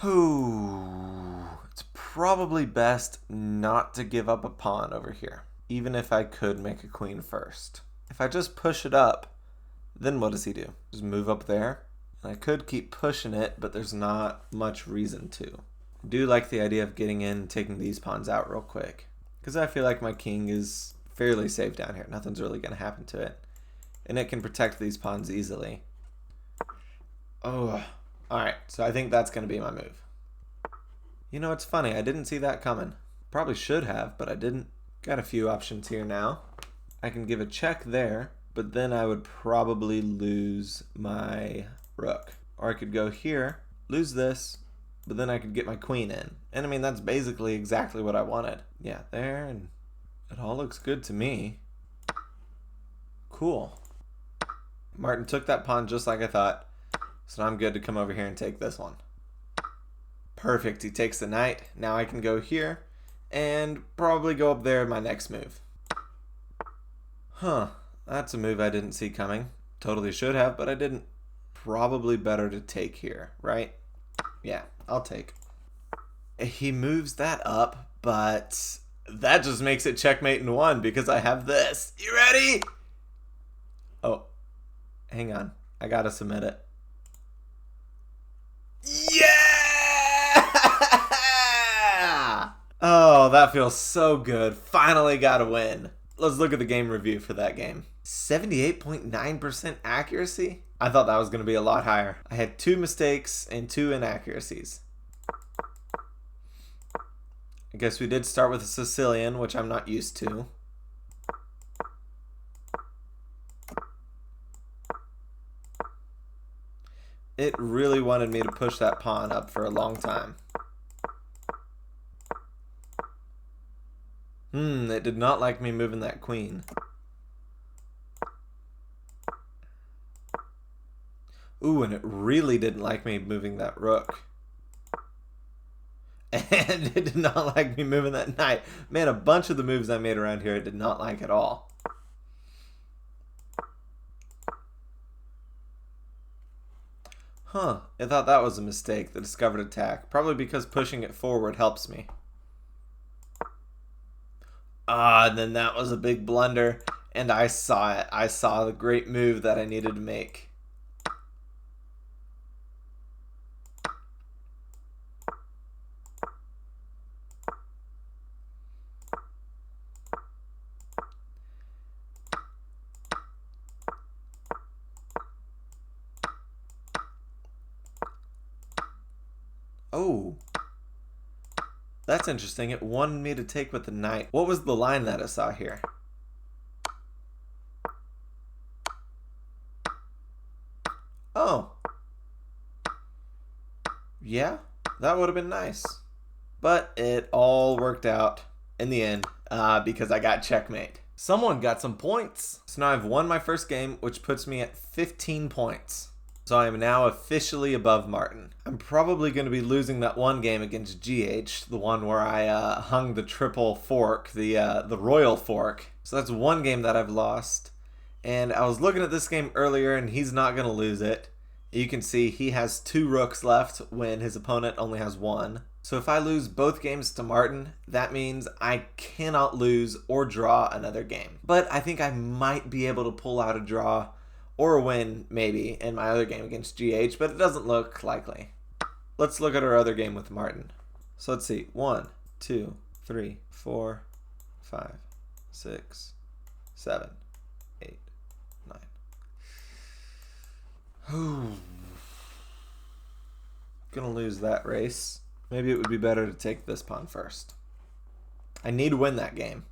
It's probably best not to give up a pawn over here, even if I could make a queen first. If I just push it up, then what does he do? Just move up there? And I could keep pushing it, but there's not much reason to. I do like the idea of getting in and taking these pawns out real quick, because I feel like my king is fairly safe down here. Nothing's really going to happen to it. And it can protect these pawns easily. Oh, alright, so I think that's going to be my move. You know, it's funny, I didn't see that coming. Probably should have, but I didn't. Got a few options here now. I can give a check there, but then I would probably lose my rook. Or I could go here, lose this, but then I could get my queen in. And I mean, that's basically exactly what I wanted. Yeah, there, and it all looks good to me. Cool. Martin took that pawn just like I thought. So I'm good to come over here and take this one. Perfect, he takes the knight. Now I can go here and probably go up there in my next move. That's a move I didn't see coming. Totally should have, but I didn't. Probably better to take here, right? Yeah, I'll take. He moves that up, but that just makes it checkmate in one because I have this. You ready? Oh, hang on. I gotta submit it. Yeah! Oh, that feels so good. Finally got a win. Let's look at the game review for that game. 78.9% accuracy? I thought that was going to be a lot higher. I had 2 mistakes and 2 inaccuracies. I guess we did start with a Sicilian, which I'm not used to. It really wanted me to push that pawn up for a long time. It did not like me moving that queen. Ooh, and it really didn't like me moving that rook. And it did not like me moving that knight. Man, a bunch of the moves I made around here it did not like at all. I thought that was a mistake, the discovered attack. Probably because pushing it forward helps me. And then that was a big blunder, and I saw it. I saw the great move that I needed to make. Oh, that's interesting. It wanted me to take with the knight. What was the line that I saw here? Oh. Yeah, that would have been nice. But it all worked out in the end because I got checkmate. Someone got some points. So now I've won my first game, which puts me at 15 points. So I am now officially above Martin. I'm probably going to be losing that one game against GH, the one where I hung the triple fork, the royal fork. So that's one game that I've lost. And I was looking at this game earlier, and he's not going to lose it. You can see he has 2 rooks left when his opponent only has 1. So if I lose both games to Martin, that means I cannot lose or draw another game. But I think I might be able to pull out a draw or a win, maybe, in my other game against GH, but it doesn't look likely. Let's look at our other game with Martin. So let's see. 1, 2, 3, 4, 5, 6, 7, 8, 9. Gonna lose that race. Maybe it would be better to take this pawn first. I need to win that game.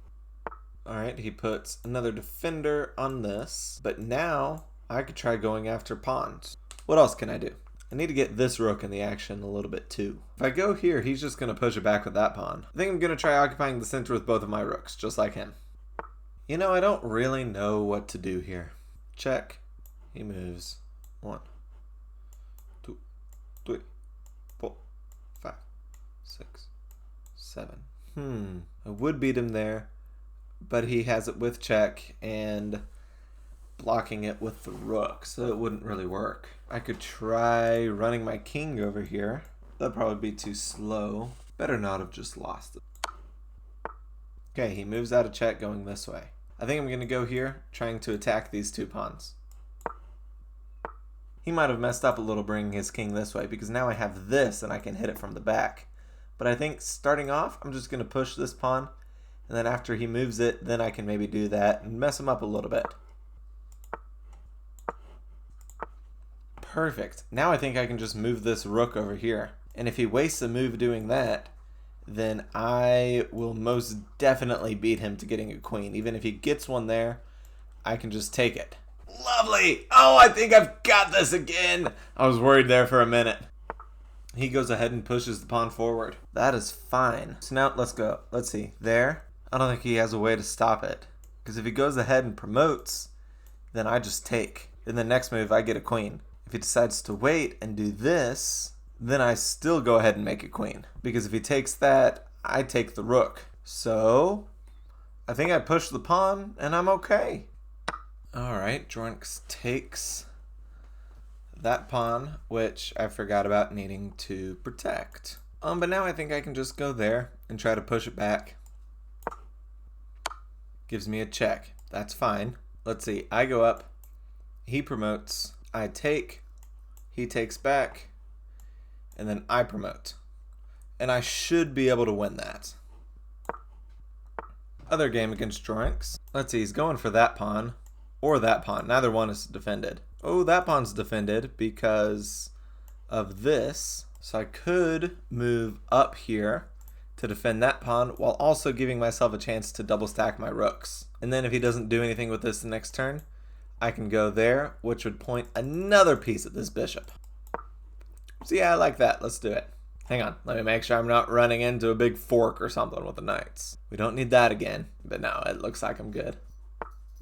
Alright, he puts another defender on this, but now I could try going after pawns. What else can I do? I need to get this rook in the action a little bit too. If I go here, he's just going to push it back with that pawn. I think I'm going to try occupying the center with both of my rooks, just like him. You know, I don't really know what to do here. Check. He moves. 1, 3, 4, 5, 6, 7. I would beat him there, but he has it with check and blocking it with the rook, so it wouldn't really work. I could try running my king over here. That'd probably be too slow. Better not have just lost it. Okay, he moves out of check going this way. I think I'm going to go here, trying to attack these 2 pawns. He might have messed up a little bringing his king this way, because now I have this and I can hit it from the back. But I think starting off, I'm just going to push this pawn, and then after he moves it, then I can maybe do that and mess him up a little bit. Perfect. Now I think I can just move this rook over here. And if he wastes a move doing that, then I will most definitely beat him to getting a queen. Even if he gets one there, I can just take it. Lovely! Oh, I think I've got this again! I was worried there for a minute. He goes ahead and pushes the pawn forward. That is fine. So now let's go. Let's see. There. I don't think he has a way to stop it. Because if he goes ahead and promotes, then I just take. In the next move, I get a queen. If he decides to wait and do this, then I still go ahead and make a queen. Because if he takes that, I take the rook. So, I think I push the pawn, and I'm okay. Alright, Jornx takes that pawn, which I forgot about needing to protect. But now I think I can just go there and try to push it back. Gives me a check. That's fine. Let's see, I go up, he promotes, I take, he takes back, and then I promote. And I should be able to win that. Other game against Jornx. Let's see, he's going for that pawn or that pawn. Neither one is defended. Oh, that pawn's defended because of this. So I could move up here to defend that pawn while also giving myself a chance to double stack my rooks. And then if he doesn't do anything with this the next turn, I can go there, which would point another piece at this bishop. So yeah, I like that. Let's do it. Hang on. Let me make sure I'm not running into a big fork or something with the knights. We don't need that again. But no, it looks like I'm good.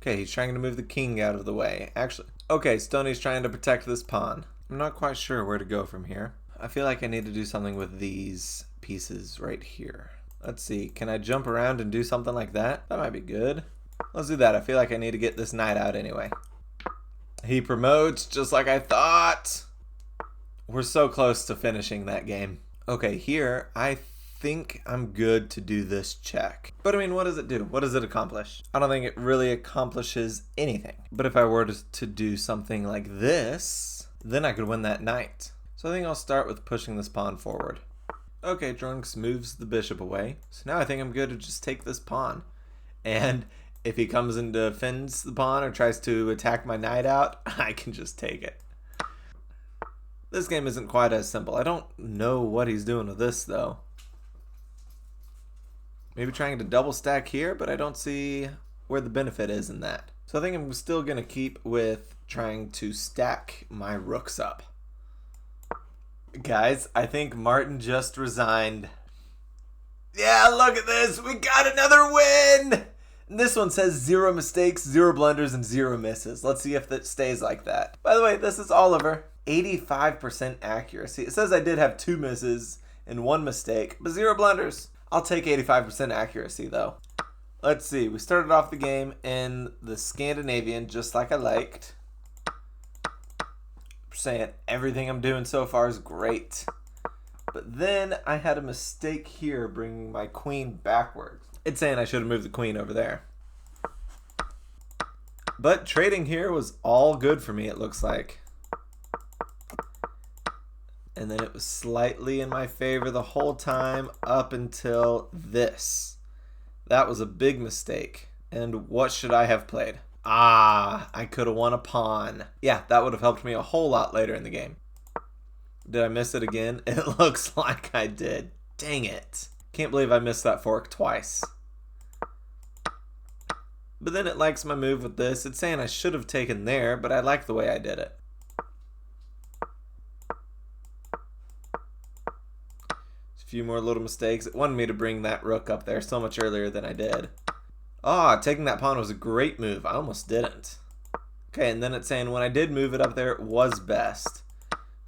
Okay, he's trying to move the king out of the way. Actually, okay, Stoney's trying to protect this pawn. I'm not quite sure where to go from here. I feel like I need to do something with these pieces right here. Let's see. Can I jump around and do something like that? That might be good. Let's do that. I feel like I need to get this knight out anyway. He promotes just like I thought. We're so close to finishing that game. Okay, here I think I'm good to do this check. But I mean, what does it do? What does it accomplish? I don't think it really accomplishes anything. But if I were to do something like this, then I could win that knight. So I think I'll start with pushing this pawn forward. Okay, Jornx moves the bishop away. So now I think I'm good to just take this pawn. And if he comes and defends the pawn or tries to attack my knight out, I can just take it. This game isn't quite as simple. I don't know what he's doing with this, though. Maybe trying to double stack here, but I don't see where the benefit is in that. So I think I'm still going to keep with trying to stack my rooks up. Guys, I think Martin just resigned. Yeah, look at this. We got another win! And this one says 0 mistakes, 0 blunders, and 0 misses. Let's see if it stays like that. By the way, this is Oliver. 85% accuracy. It says I did have 2 misses and 1 mistake, but 0 blunders. I'll take 85% accuracy, though. Let's see. We started off the game in the Scandinavian, just like I liked. Saying everything I'm doing so far is great. But then I had a mistake here bringing my queen backwards. It's saying I should have moved the queen over there. But trading here was all good for me, it looks like. And then it was slightly in my favor the whole time up until this. That was a big mistake. And what should I have played? Ah, I could have won a pawn. Yeah, that would have helped me a whole lot later in the game. Did I miss it again? It looks like I did. Dang it. Can't believe I missed that fork twice. But then it likes my move with this. It's saying I should have taken there, but I like the way I did it. A few more little mistakes. It wanted me to bring that rook up there so much earlier than I did. Ah, taking that pawn was a great move. I almost didn't. Okay, and then it's saying when I did move it up there, it was best.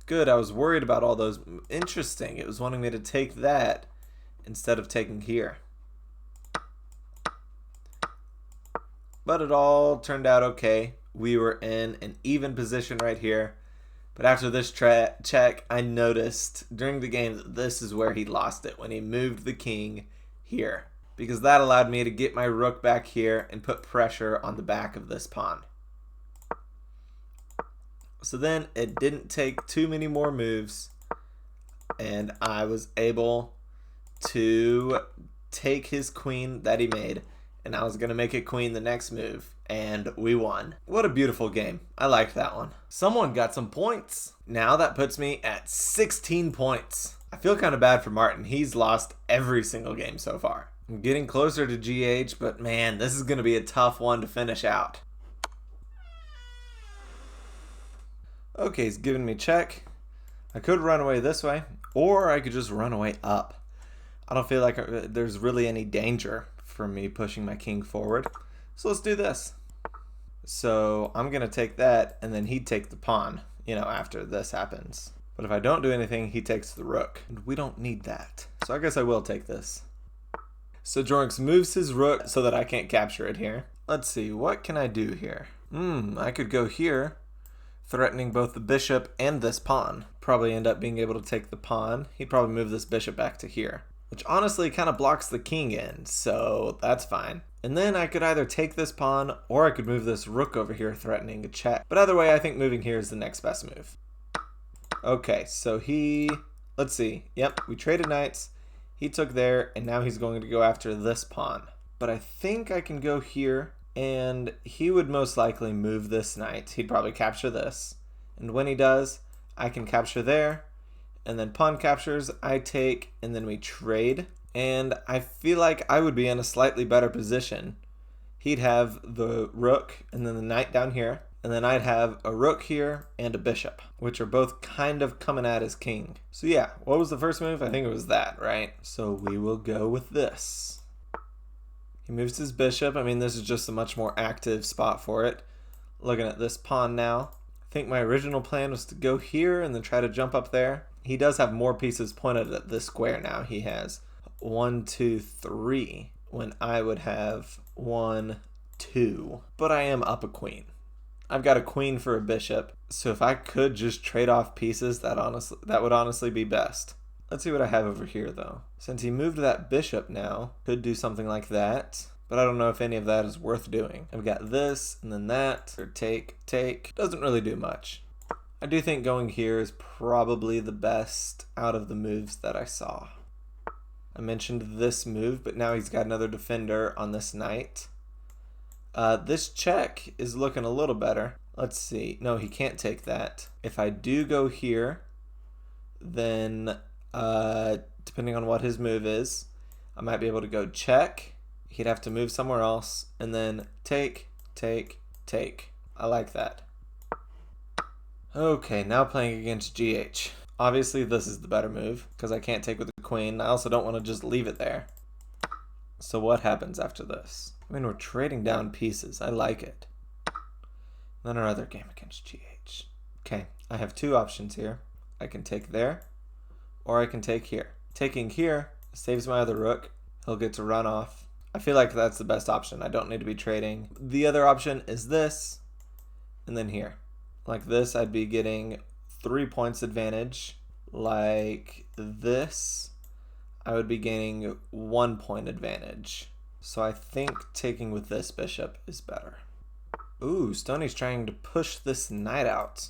Good, I was worried about all those. Interesting, it was wanting me to take that instead of taking here. But it all turned out okay. We were in an even position right here. But after this check, I noticed during the game that this is where he lost it, when he moved the king here. Because that allowed me to get my rook back here and put pressure on the back of this pawn. So then it didn't take too many more moves, and I was able to take his queen that he made, and I was going to make it queen the next move, and we won. What a beautiful game. I liked that one. Someone got some points. Now that puts me at 16 points. I feel kind of bad for Martin. He's lost every single game so far. I'm getting closer to GH, but man, this is going to be a tough one to finish out. Okay, he's giving me check. I could run away this way, or I could just run away up. I don't feel like there's really any danger for me pushing my king forward. So let's do this. So I'm going to take that, and then he'd take the pawn, after this happens. But if I don't do anything, he takes the rook. And we don't need that. So I guess I will take this. So Jorunx moves his rook so that I can't capture it here. Let's see, what can I do here? I could go here, threatening both the bishop and this pawn. Probably end up being able to take the pawn. He'd probably move this bishop back to here, which honestly kind of blocks the king in, so that's fine. And then I could either take this pawn, or I could move this rook over here, threatening a check. But either way, I think moving here is the next best move. Okay, so let's see. Yep, we traded knights. He took there, and now he's going to go after this pawn. But I think I can go here, and he would most likely move this knight. He'd probably capture this. And when he does, I can capture there, and then pawn captures, I take, and then we trade. And I feel like I would be in a slightly better position. He'd have the rook, and then the knight down here, and then I'd have a rook here and a bishop, which are both kind of coming at his king. So yeah, what was the first move? I think it was that, right? So we will go with this. He moves his bishop. I mean, this is just a much more active spot for it. Looking at this pawn now. I think my original plan was to go here and then try to jump up there. He does have more pieces pointed at this square now. He has 1, 2, 3, when I would have 1, 2. But I am up a queen. I've got a queen for a bishop, so if I could just trade off pieces, that would honestly be best. Let's see what I have over here, though. Since he moved that bishop now, could do something like that, but I don't know if any of that is worth doing. I've got this, and then that, or take. Doesn't really do much. I do think going here is probably the best out of the moves that I saw. I mentioned this move, but now he's got another defender on this knight. This check is looking a little better. Let's see. No, he can't take that. If I do go here, then depending on what his move is, I might be able to go check. He'd have to move somewhere else, and then take. I like that. Okay, now playing against GH. Obviously, this is the better move, because I can't take with the queen. I also don't want to just leave it there. So what happens after this? I mean, we're trading down pieces. I like it. Then our other game against GH. Okay, I have two options here. I can take there, or I can take here. Taking here saves my other rook. He'll get to run off. I feel like that's the best option. I don't need to be trading. The other option is this, and then here. Like this, I'd be getting 3 points advantage. Like this, I would be gaining 1 point advantage. So I think taking with this bishop is better. Ooh, Stoney's trying to push this knight out.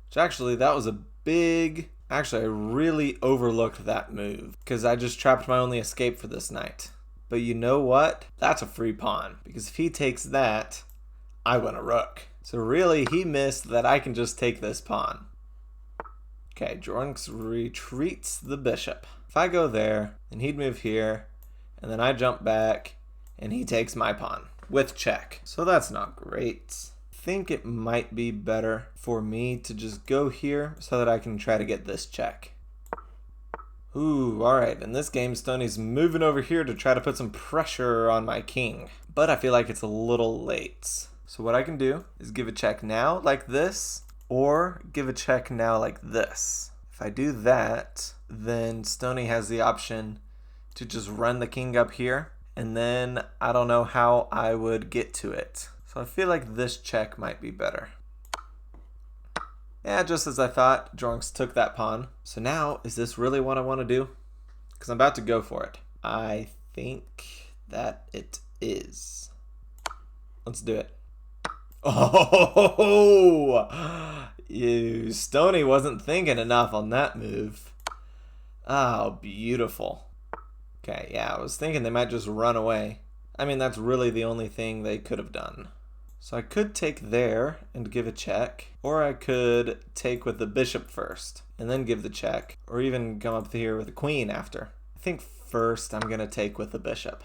Which actually, that was a big... Actually, I really overlooked that move, because I just trapped my only escape for this knight. But you know what? That's a free pawn, because if he takes that, I win a rook. So really, he missed that I can just take this pawn. Okay, Jorunx retreats the bishop. If I go there, then he'd move here, and then I jump back, and he takes my pawn with check. So that's not great. I think it might be better for me to just go here so that I can try to get this check. Ooh, alright, in this game, Stoney's moving over here to try to put some pressure on my king. But I feel like it's a little late. So what I can do is give a check now, like this, or give a check now like this. If I do that, then Stony has the option to just run the king up here, and then I don't know how I would get to it. So I feel like this check might be better. Yeah, just as I thought, Jornks took that pawn. So now, is this really what I want to do? Because I'm about to go for it. I think that it is. Let's do it. Oh, Stony wasn't thinking enough on that move. Oh, beautiful. Okay, yeah, I was thinking they might just run away. I mean, that's really the only thing they could have done. So I could take there and give a check, or I could take with the bishop first and then give the check, or even come up here with the queen after. I think first I'm going to take with the bishop.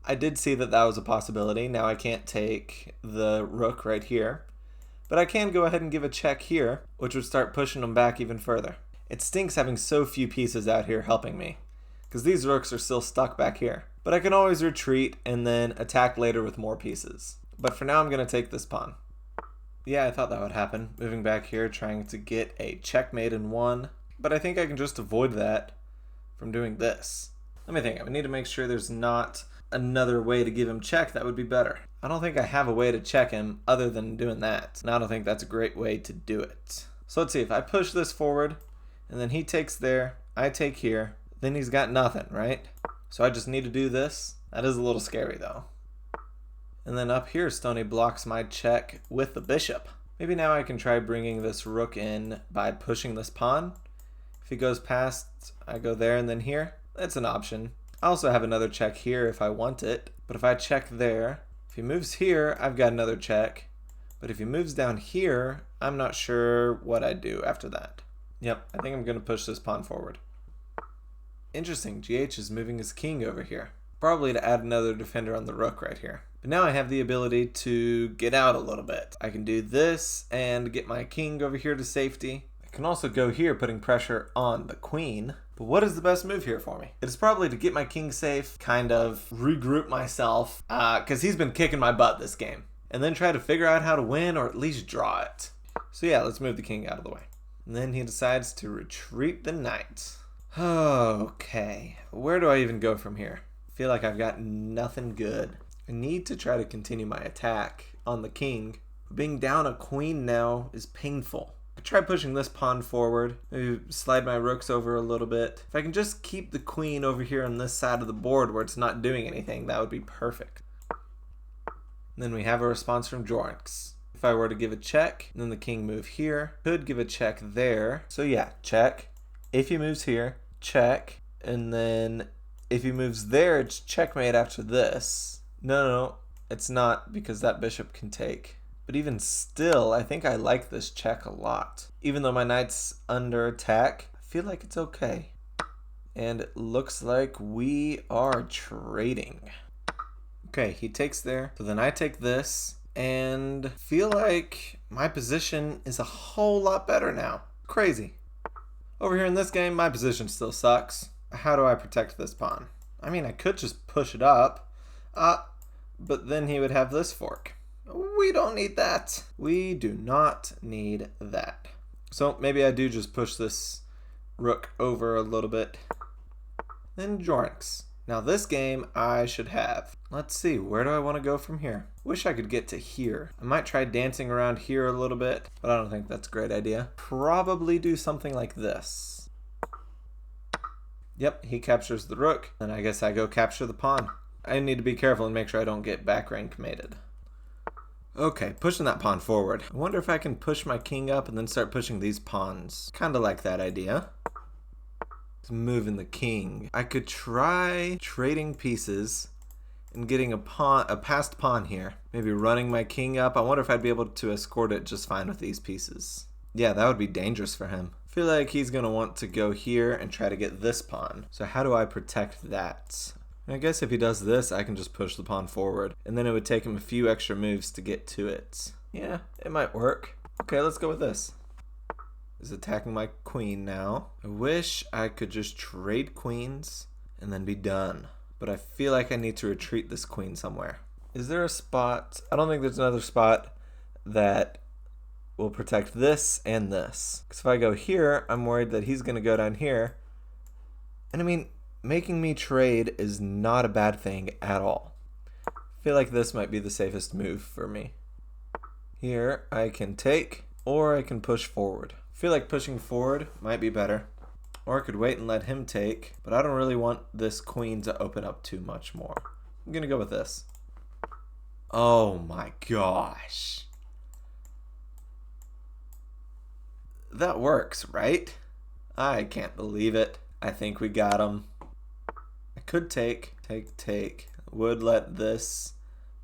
I did see that that was a possibility. Now I can't take the rook right here, but I can go ahead and give a check here, which would start pushing them back even further. It stinks having so few pieces out here helping me, because these rooks are still stuck back here. But I can always retreat and then attack later with more pieces. But for now I'm going to take this pawn. Yeah, I thought that would happen. Moving back here, trying to get a checkmate in one. But I think I can just avoid that from doing this. Let me think. I need to make sure there's not another way to give him check that would be better. I don't think I have a way to check him other than doing that. And I don't think that's a great way to do it. So let's see. If I push this forward, and then he takes there, I take here, then he's got nothing, right? So I just need to do this. That is a little scary though. And then up here, Stony blocks my check with the bishop. Maybe now I can try bringing this rook in by pushing this pawn. If he goes past, I go there and then here. That's an option. I also have another check here if I want it. But if I check there, if he moves here, I've got another check. But if he moves down here, I'm not sure what I'd do after that. Yep, I think I'm going to push this pawn forward. Interesting, GH is moving his king over here. Probably to add another defender on the rook right here. But now I have the ability to get out a little bit. I can do this and get my king over here to safety. I can also go here putting pressure on the queen. But what is the best move here for me? It is probably to get my king safe, kind of regroup myself, because he's been kicking my butt this game. And then try to figure out how to win or at least draw it. So yeah, let's move the king out of the way. And then he decides to retreat the knight. Okay, where do I even go from here? I feel like I've got nothing good. I need to try to continue my attack on the king. Being down a queen now is painful. I try pushing this pawn forward, maybe slide my rooks over a little bit. If I can just keep the queen over here on this side of the board where it's not doing anything, that would be perfect. And then we have a response from Jornks. If I were to give a check, and then the king move here, could give a check there. So yeah, check. If he moves here, check. And then if he moves there, it's checkmate after this. No, it's not, because that bishop can take. But even still, I think I like this check a lot. Even though my knight's under attack, I feel like it's okay. And it looks like we are trading. Okay, he takes there. So then I take this, and feel like my position is a whole lot better now. Crazy. Over here in this game, my position still sucks. How do I protect this pawn? I mean, I could just push it up. But then he would have this fork. We don't need that. We do not need that. So maybe I do just push this rook over a little bit. Then Jornks. Now this game I should have. Let's see, where do I want to go from here? Wish I could get to here. I might try dancing around here a little bit, but I don't think that's a great idea. Probably do something like this. Yep, he captures the rook, and I guess I go capture the pawn. I need to be careful and make sure I don't get back rank mated. Okay, pushing that pawn forward. I wonder if I can push my king up and then start pushing these pawns. Kind of like that idea. Moving the king. I could try trading pieces and getting a passed pawn here. Maybe running my king up. I wonder if I'd be able to escort it just fine with these pieces. Yeah, that would be dangerous for him. I feel like he's going to want to go here and try to get this pawn. So how do I protect that? I guess if he does this, I can just push the pawn forward. And then it would take him a few extra moves to get to it. Yeah, it might work. Okay, let's go with this. He's attacking my queen now. I wish I could just trade queens and then be done. But I feel like I need to retreat this queen somewhere. Is there a spot? I don't think there's another spot that will protect this and this. Because if I go here, I'm worried that he's going to go down here. And I mean, making me trade is not a bad thing at all. I feel like this might be the safest move for me. Here, I can take, or I can push forward. I feel like pushing forward might be better. Or I could wait and let him take, but I don't really want this queen to open up too much more. I'm going to go with this. Oh my gosh. That works, right? I can't believe it. I think we got him. I could take. Would let this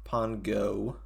pawn go.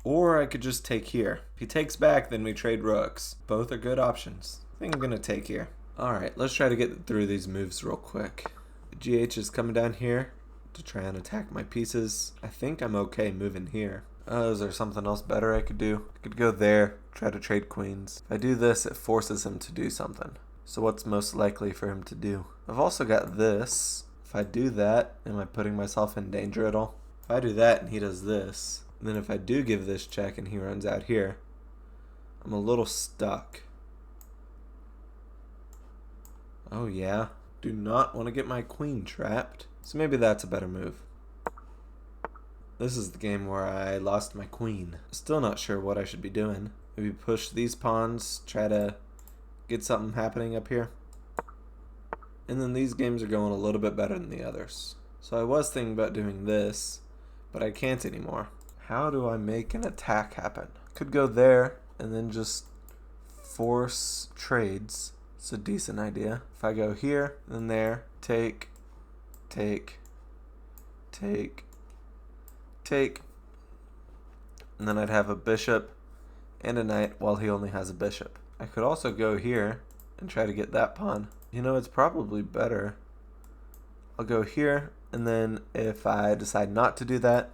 Or I could just take here. If he takes back, then we trade rooks. Both are good options. I think I'm going to take here. Alright, let's try to get through these moves real quick. GH is coming down here to try and attack my pieces. I think I'm okay moving here. Is there something else better I could do? I could go there, try to trade queens. If I do this, it forces him to do something. So what's most likely for him to do? I've also got this. If I do that, am I putting myself in danger at all? If I do that and he does this, and then if I do give this check and he runs out here, I'm a little stuck. Oh yeah, do not want to get my queen trapped. So maybe that's a better move. This is the game where I lost my queen. Still not sure what I should be doing. Maybe push these pawns, try to get something happening up here. And then these games are going a little bit better than the others. So I was thinking about doing this, but I can't anymore. How do I make an attack happen? Could go there and then just force trades. It's a decent idea. If I go here, then there, take, and then I'd have a bishop and a knight while he only has a bishop. I could also go here and try to get that pawn. You know, it's probably better. I'll go here, and then if I decide not to do that,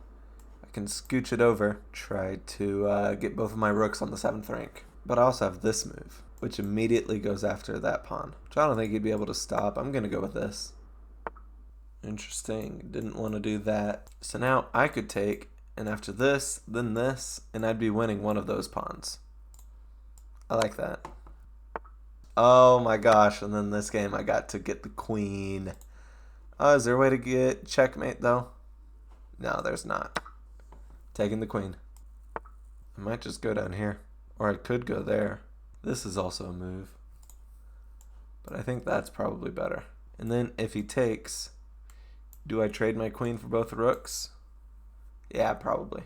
I can scooch it over, try to get both of my rooks on the 7th rank. But I also have this move, which immediately goes after that pawn, which I don't think he'd be able to stop. I'm going to go with this. Interesting. Didn't want to do that. So now I could take, and after this, then this, and I'd be winning one of those pawns. I like that. Oh my gosh, and then this game I got to get the queen. Oh, is there a way to get checkmate though? No, there's not. Taking the queen. I might just go down here, or I could go there. This is also a move, but I think that's probably better. And then if he takes, do I trade my queen for both rooks? Yeah, probably.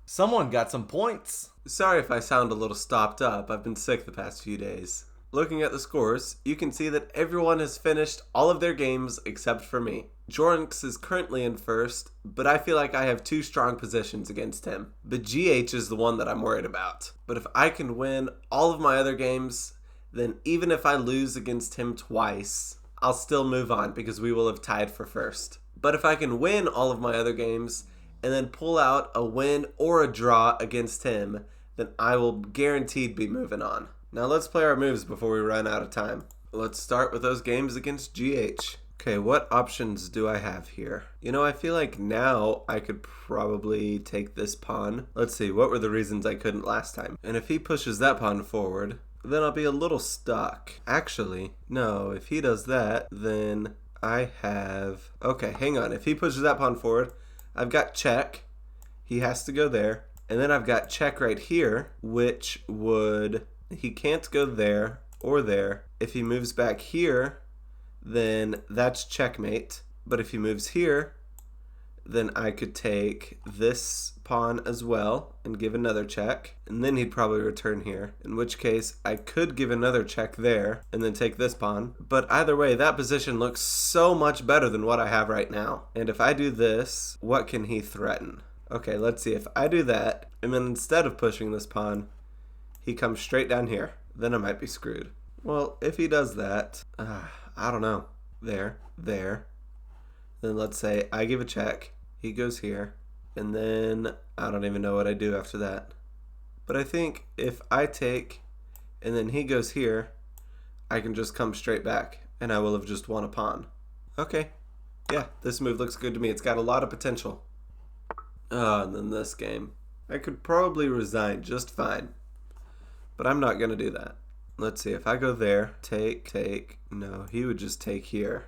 Someone got some points. Sorry if I sound a little stopped up. I've been sick the past few days. Looking at the scores, you can see that everyone has finished all of their games except for me. Jornx is currently in first, but I feel like I have 2 strong positions against him. But GH is the one that I'm worried about. But if I can win all of my other games, then even if I lose against him twice, I'll still move on because we will have tied for first. But if I can win all of my other games and then pull out a win or a draw against him, then I will guaranteed be moving on. Now let's play our moves before we run out of time. Let's start with those games against GH. Okay, what options do I have here? You know, I feel like now I could probably take this pawn. Let's see, what were the reasons I couldn't last time? And if he pushes that pawn forward, then I'll be a little stuck. Actually, no, if he does that, then I have... Okay, hang on. If he pushes that pawn forward, I've got check. He has to go there. And then I've got check right here, which would... He can't go there or there. If he moves back here, then that's checkmate. But if he moves here, then I could take this pawn as well and give another check. And then he'd probably return here, in which case I could give another check there and then take this pawn. But either way, that position looks so much better than what I have right now. And if I do this, what can he threaten? Okay, let's see. If I do that, and then instead of pushing this pawn, he comes straight down here, then I might be screwed. Well, if he does that, I don't know. There. Then let's say I give a check, he goes here, and then I don't even know what I do after that. But I think if I take, and then he goes here, I can just come straight back, and I will have just won a pawn. Okay. Yeah, this move looks good to me. It's got a lot of potential. And then this game. I could probably resign just fine. But I'm not going to do that. Let's see, if I go there, take, no, he would just take here.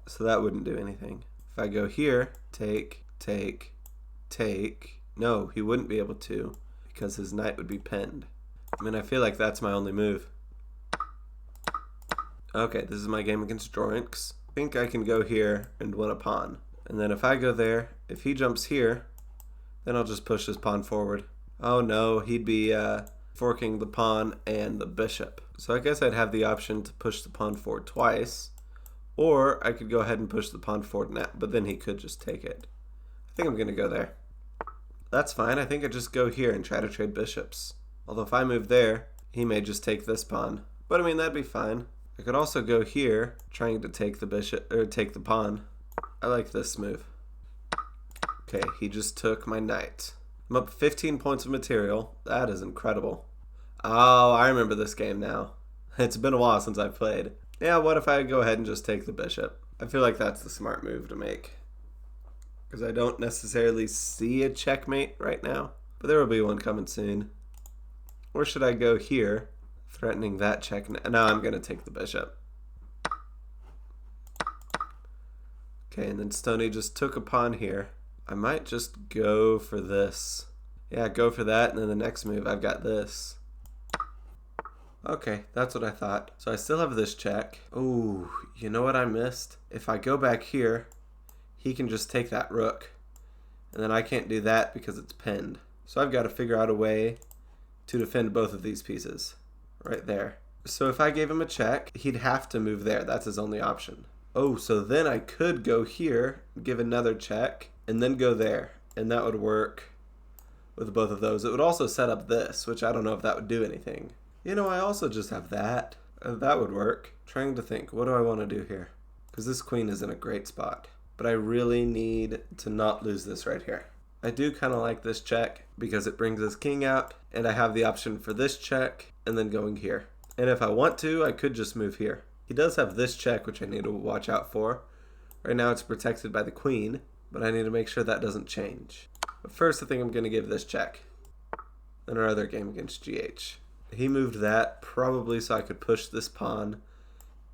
So that wouldn't do anything. If I go here, take, no, he wouldn't be able to because his knight would be pinned. I mean, I feel like that's my only move. Okay, this is my game against Jorinx. I think I can go here and win a pawn. And then if I go there, if he jumps here, then I'll just push his pawn forward. Oh no, he'd be forking the pawn and the bishop. So I guess I'd have the option to push the pawn forward twice, or I could go ahead and push the pawn forward now, but then he could just take it. I think I'm going to go there. That's fine. I think I just go here and try to trade bishops. Although if I move there, he may just take this pawn. But I mean, that'd be fine. I could also go here, trying to take the bishop, or take the pawn. I like this move. Okay, he just took my knight. I'm up 15 points of material. That is incredible. Oh, I remember this game now. It's been a while since I've played. Yeah, what if I go ahead and just take the bishop? I feel like that's the smart move to make, because I don't necessarily see a checkmate right now, but there will be one coming soon. Or should I go here, threatening that check? No, I'm going to take the bishop. Okay, and then Stony just took a pawn here. I might just go for this. Yeah, go for that, and then the next move, I've got this. Okay, that's what I thought. So I still have this check. Ooh, you know what I missed? If I go back here, he can just take that rook. And then I can't do that because it's pinned. So I've got to figure out a way to defend both of these pieces. Right there. So if I gave him a check, he'd have to move there. That's his only option. Oh, so then I could go here, give another check, and then go there. And that would work with both of those. It would also set up this, which I don't know if that would do anything. You know, I also just have that. That would work. Trying to think, what do I want to do here? Because this queen is in a great spot. But I really need to not lose this right here. I do kind of like this check because it brings his king out, and I have the option for this check and then going here. And if I want to, I could just move here. He does have this check, which I need to watch out for. Right now it's protected by the queen, but I need to make sure that doesn't change. But first I think I'm going to give this check. Then our other game against GH. He moved that probably so I could push this pawn,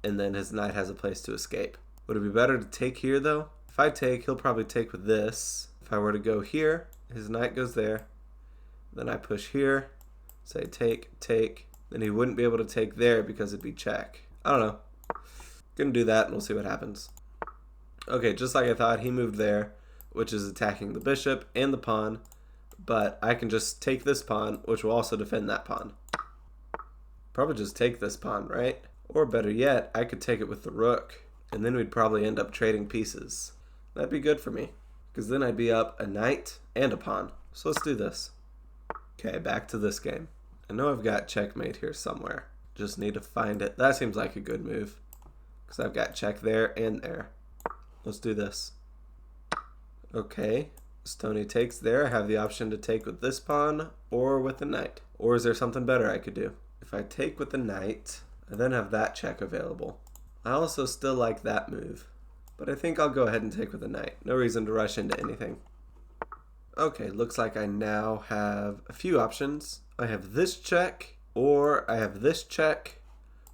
and then his knight has a place to escape. Would it be better to take here though? If I take, he'll probably take with this. If I were to go here, his knight goes there. Then I push here, say take, then he wouldn't be able to take there because it'd be check. I don't know. Gonna do that and we'll see what happens. Okay, just like I thought, he moved there, which is attacking the bishop and the pawn, but I can just take this pawn, which will also defend that pawn. Probably just take this pawn, right? Or better yet, I could take it with the rook, and then we'd probably end up trading pieces. That'd be good for me, because then I'd be up a knight and a pawn. So let's do this. Okay, back to this game. I know I've got checkmate here somewhere. Just need to find it. That seems like a good move, because I've got check there and there. Let's do this. Okay, Stony takes there. I have the option to take with this pawn or with the knight. Or is there something better I could do? If I take with the knight, I then have that check available. I also still like that move, but I think I'll go ahead and take with the knight. No reason to rush into anything. Okay, looks like I now have a few options. I have this check, or I have this check,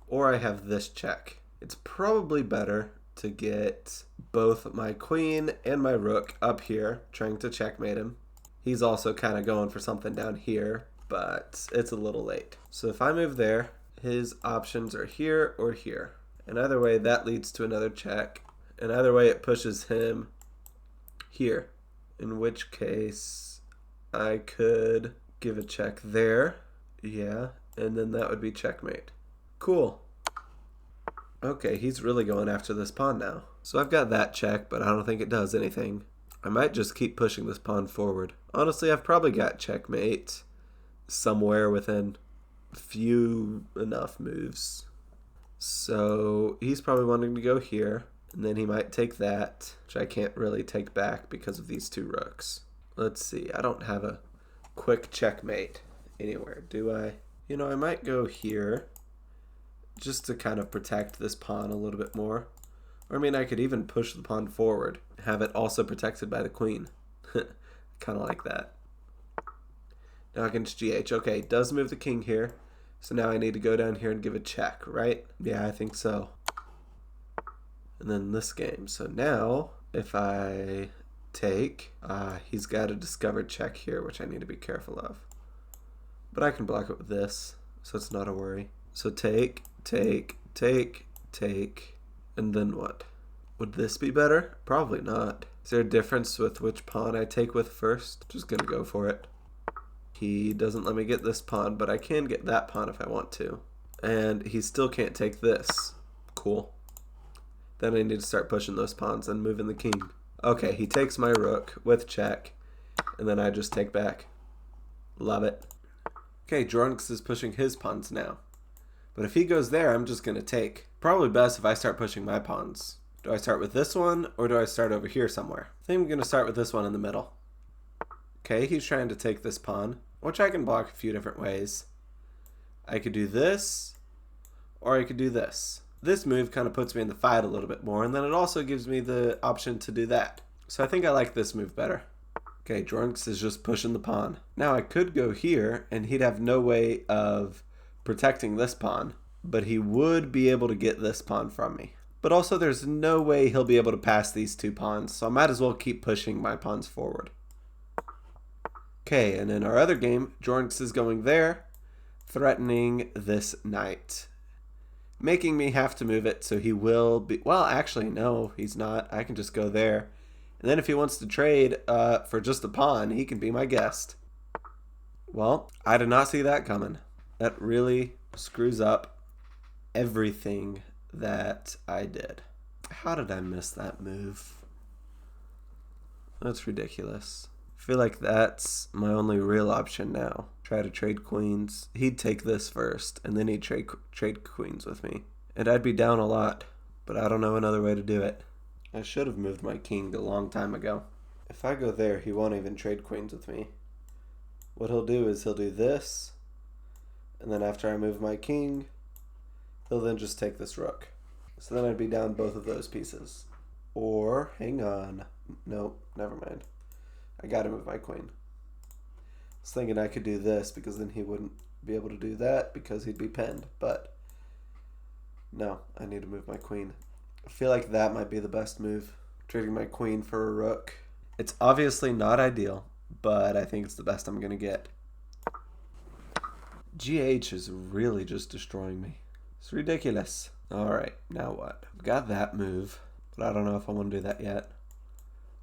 or I have this check. It's probably better to get both my queen and my rook up here, trying to checkmate him. He's also kind of going for something down here, but it's a little late. So if I move there, his options are here or here. And either way, that leads to another check. And either way, it pushes him here. In which case, I could give a check there. Yeah, and then that would be checkmate. Cool. Okay, he's really going after this pawn now. So I've got that check, but I don't think it does anything. I might just keep pushing this pawn forward. Honestly, I've probably got checkmate somewhere within few enough moves. So he's probably wanting to go here, and then he might take that, which I can't really take back because of these two rooks. Let's see, I don't have a quick checkmate anywhere, do I? You know, I might go here just to kind of protect this pawn a little bit more. Or I mean, I could even push the pawn forward, have it also protected by the queen. Kind of like that. Now against GH, okay, does move the king here, So now I need to go down here and give a check, right? Yeah, I think so. And then this game. So now, if I take, he's got a discovered check here, which I need to be careful of. But I can block it with this, so it's not a worry. So take, and then what? Would this be better? Probably not. Is there a difference with which pawn I take with first? Just gonna go for it. He doesn't let me get this pawn, but I can get that pawn if I want to. And he still can't take this. Cool. Then I need to start pushing those pawns and moving the king. Okay, he takes my rook with check, and then I just take back. Love it. Okay, Jornix is pushing his pawns now. But if he goes there, I'm just going to take. Probably best if I start pushing my pawns. Do I start with this one, or do I start over here somewhere? I think I'm going to start with this one in the middle. Okay, he's trying to take this pawn, which I can block a few different ways. I could do this, or I could do this. This move kind of puts me in the fight a little bit more, and then it also gives me the option to do that. So I think I like this move better. Okay, Jornix is just pushing the pawn. Now I could go here, and he'd have no way of protecting this pawn, but he would be able to get this pawn from me. But also there's no way he'll be able to pass these two pawns, so I might as well keep pushing my pawns forward. Okay, and in our other game, Jornix is going there, threatening this knight, making me have to move it, so he will be, well, actually, no, he's not. I can just go there. And then if he wants to trade for just a pawn, he can be my guest. Well, I did not see that coming. That really screws up everything that I did. How did I miss that move? That's ridiculous. I feel like that's my only real option now. Try to trade queens. He'd take this first, and then he'd trade queens with me. And I'd be down a lot, but I don't know another way to do it. I should have moved my king a long time ago. If I go there, he won't even trade queens with me. What he'll do is he'll do this, and then after I move my king, he'll then just take this rook. So then I'd be down both of those pieces. Or, hang on. Nope, never mind. I gotta move my queen. I was thinking I could do this because then he wouldn't be able to do that because he'd be pinned, but no, I need to move my queen. I feel like that might be the best move. Trading my queen for a rook. It's obviously not ideal, but I think it's the best I'm gonna get. GH is really just destroying me. It's ridiculous. Alright, now what? I've got that move, but I don't know if I want to do that yet.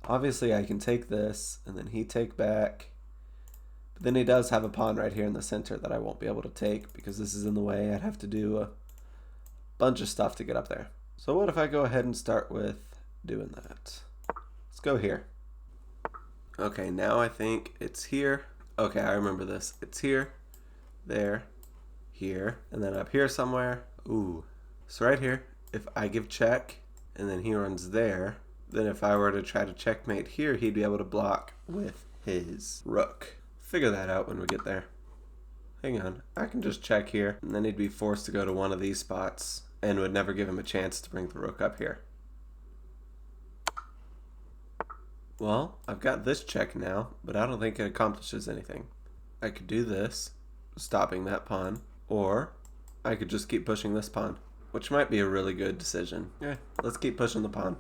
Obviously I can take this, and then he take back. But then he does have a pawn right here in the center that I won't be able to take because this is in the way. I'd have to do a bunch of stuff to get up there. So what if I go ahead and start with doing that? Let's go here. Okay, now I think it's here. Okay, I remember this. It's here, there, here, and then up here somewhere. Ooh. So right here, if I give check, and then he runs there, then if I were to try to checkmate here, he'd be able to block with his rook. Figure that out when we get there. Hang on, I can just check here, and then he'd be forced to go to one of these spots, and would never give him a chance to bring the rook up here. Well, I've got this check now, but I don't think it accomplishes anything. I could do this, stopping that pawn, or I could just keep pushing this pawn, which might be a really good decision. Yeah, let's keep pushing the pawn.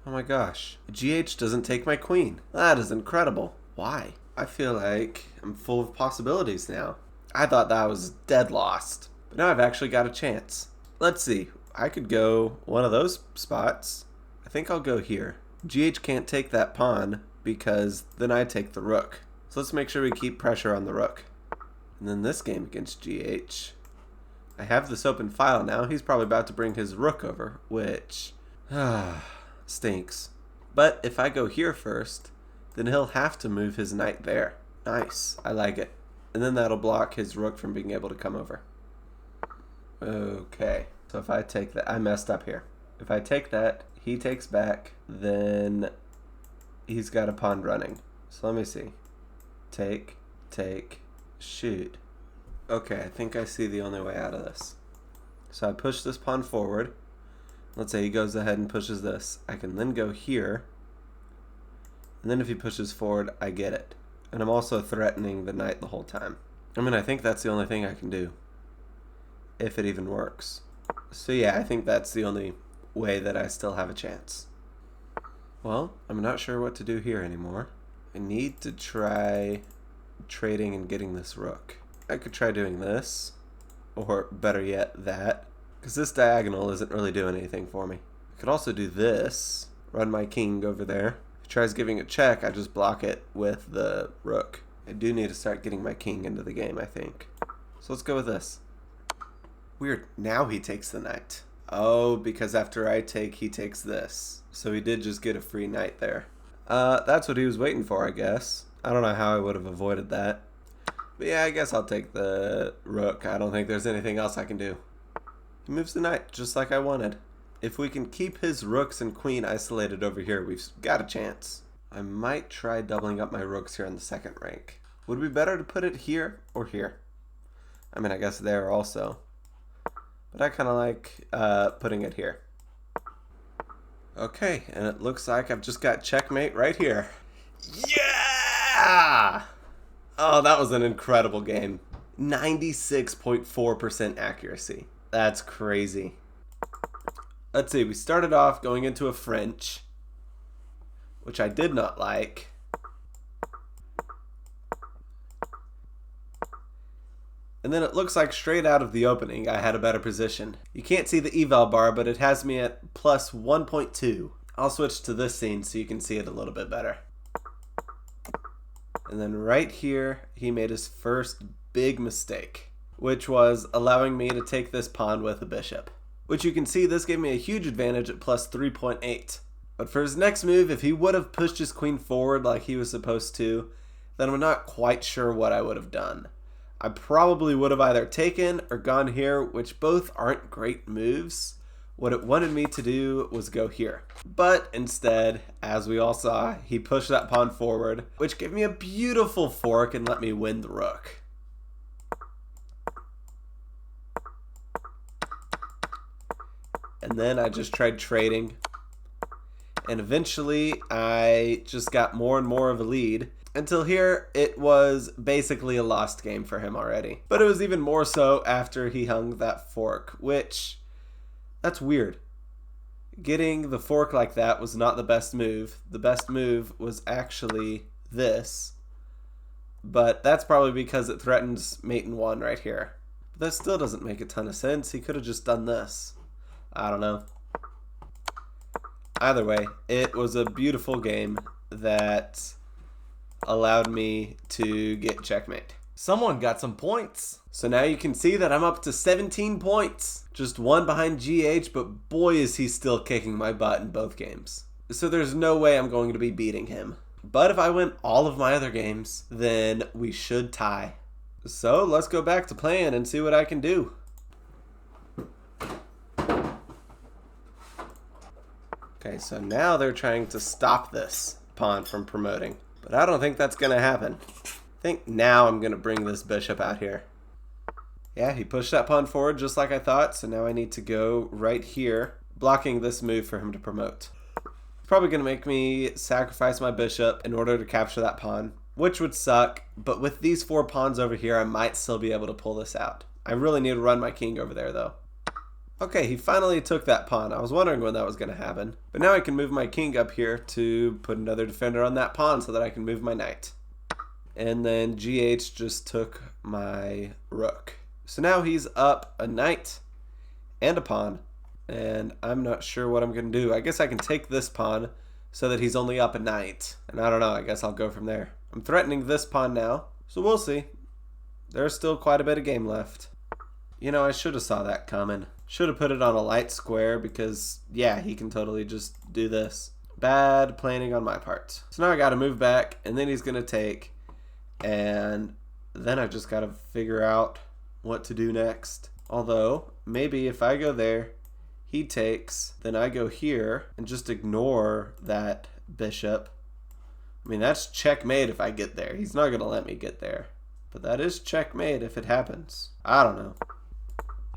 Oh my gosh, GH doesn't take my queen. That is incredible. Why? I feel like I'm full of possibilities now. I thought that was dead lost, but now I've actually got a chance. Let's see, I could go one of those spots. I think I'll go here. GH can't take that pawn because then I take the rook. So let's make sure we keep pressure on the rook. And then this game against GH, I have this open file now. He's probably about to bring his rook over, which stinks. But if I go here first, then he'll have to move his knight there. Nice, I like it. And then that'll block his rook from being able to come over. Okay, so if I take that, I messed up here. If I take that, he takes back, then he's got a pawn running. So let me see. Take, shoot. Okay, I think I see the only way out of this. So I push this pawn forward. Let's say he goes ahead and pushes this. I can then go here. And then if he pushes forward, I get it. And I'm also threatening the knight the whole time. I mean, I think that's the only thing I can do. if it even works. So yeah, I think that's the only way that I still have a chance. Well, I'm not sure what to do here anymore. I need to try trading and getting this rook. I could try doing this, or better yet, that, because this diagonal isn't really doing anything for me. I could also do this, run my king over there. If he tries giving a check, I just block it with the rook. I do need to start getting my king into the game, I think. So let's go with this. Weird, now he takes the knight. Oh, because after I take, he takes this. So he did just get a free knight there. That's what he was waiting for, I guess. I don't know how I would have avoided that. But yeah, I guess I'll take the rook. I don't think there's anything else I can do. He moves the knight, just like I wanted. If we can keep his rooks and queen isolated over here, we've got a chance. I might try doubling up my rooks here in the second rank. Would it be better to put it here or here? I mean, I guess there also. But I kind of like putting it here. Okay, and it looks like I've just got checkmate right here. Yeah! Oh, that was an incredible game. 96.4% accuracy. That's crazy. Let's see, we started off going into a French, which I did not like. And then it looks like straight out of the opening I had a better position. You can't see the eval bar, but it has me at plus 1.2. I'll switch to this scene so you can see it a little bit better. And then right here, he made his first big mistake, which was allowing me to take this pawn with a bishop. Which you can see, this gave me a huge advantage at plus 3.8. But for his next move, if he would have pushed his queen forward like he was supposed to, then I'm not quite sure what I would have done. I probably would have either taken or gone here, which both aren't great moves. What it wanted me to do was go here. But instead, as we all saw, he pushed that pawn forward, which gave me a beautiful fork and let me win the rook. And then I just tried trading. And eventually, I just got more and more of a lead. Until here, it was basically a lost game for him already. But it was even more so after he hung that fork, which, that's weird. Getting the fork like that was not the best move. The best move was actually this. But that's probably because it threatens mate in one right here. But that still doesn't make a ton of sense. He could have just done this. I don't know. Either way, it was a beautiful game that allowed me to get checkmate. Someone got some points. So now you can see that I'm up to 17 points. Just one behind GH, but boy is he still kicking my butt in both games. So there's no way I'm going to be beating him. But if I win all of my other games, then we should tie. So let's go back to playing and see what I can do. Okay, so now they're trying to stop this pawn from promoting. But I don't think that's going to happen. I think now I'm going to bring this bishop out here. Yeah, he pushed that pawn forward just like I thought, so now I need to go right here, blocking this move for him to promote. It's probably going to make me sacrifice my bishop in order to capture that pawn, which would suck, but with these 4 pawns over here, I might still be able to pull this out. I really need to run my king over there, though. Okay, he finally took that pawn. I was wondering when that was going to happen. But now I can move my king up here to put another defender on that pawn so that I can move my knight. And then GH just took my rook. So now he's up a knight and a pawn. And I'm not sure what I'm going to do. I guess I can take this pawn so that he's only up a knight. And I don't know, I guess I'll go from there. I'm threatening this pawn now, so we'll see. There's still quite a bit of game left. You know, I should have saw that coming. Should have put it on a light square because, yeah, he can totally just do this. Bad planning on my part. So now I got to move back, and then he's going to take, and then I've just got to figure out what to do next. Although, maybe if I go there, he takes, then I go here, and just ignore that bishop. I mean, that's checkmate if I get there. He's not going to let me get there. But that is checkmate if it happens. I don't know.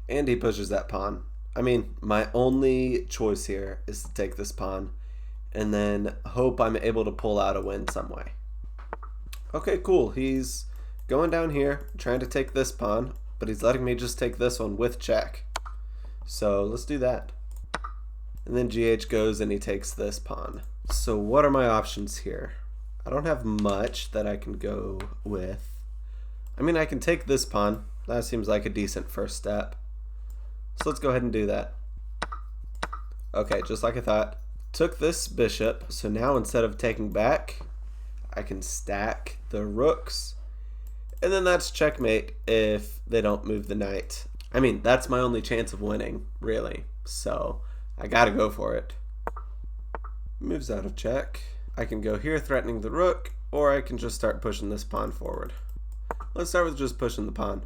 And he pushes that pawn. I mean, my only choice here is to take this pawn and then hope I'm able to pull out a win some way. Okay, cool. He's going down here, trying to take this pawn, but he's letting me just take this one with check. So let's do that. And then GH goes and he takes this pawn. So what are my options here? I don't have much that I can go with. I mean, I can take this pawn. That seems like a decent first step. So let's go ahead and do that. Okay, just like I thought. Took this bishop, so now instead of taking back, I can stack the rooks. And then that's checkmate if they don't move the knight. I mean, that's my only chance of winning, really. So I gotta go for it. Moves out of check. I can go here threatening the rook, or I can just start pushing this pawn forward. Let's start with just pushing the pawn.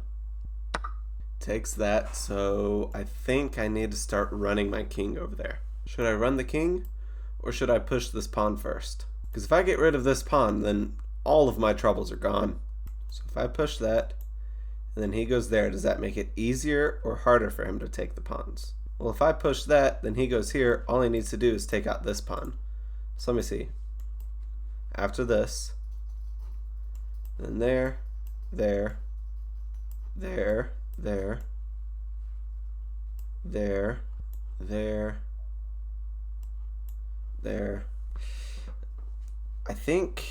Takes that, so I think I need to start running my king over there. Should I run the king, or should I push this pawn first? Because if I get rid of this pawn, then all of my troubles are gone. So if I push that, and then he goes there, does that make it easier or harder for him to take the pawns? Well, if I push that, then he goes here, all he needs to do is take out this pawn. So let me see. After this, then there, there, there, there, there, there, there. I think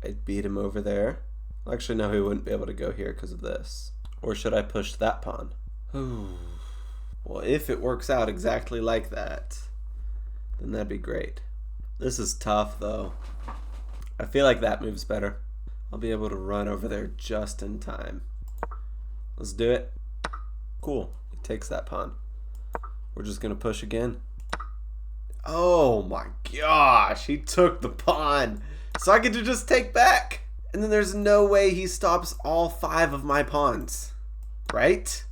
I'd beat him over there. Actually, no, he wouldn't be able to go here because of this. Or should I push that pawn? Well, if it works out exactly like that, then that'd be great. This is tough, though. I feel like that move's better. I'll be able to run over there just in time. Let's do it. Cool. He takes that pawn. We're just going to push again. Oh my gosh. He took the pawn. So I get to just take back. And then there's no way he stops all 5 of my pawns. Right?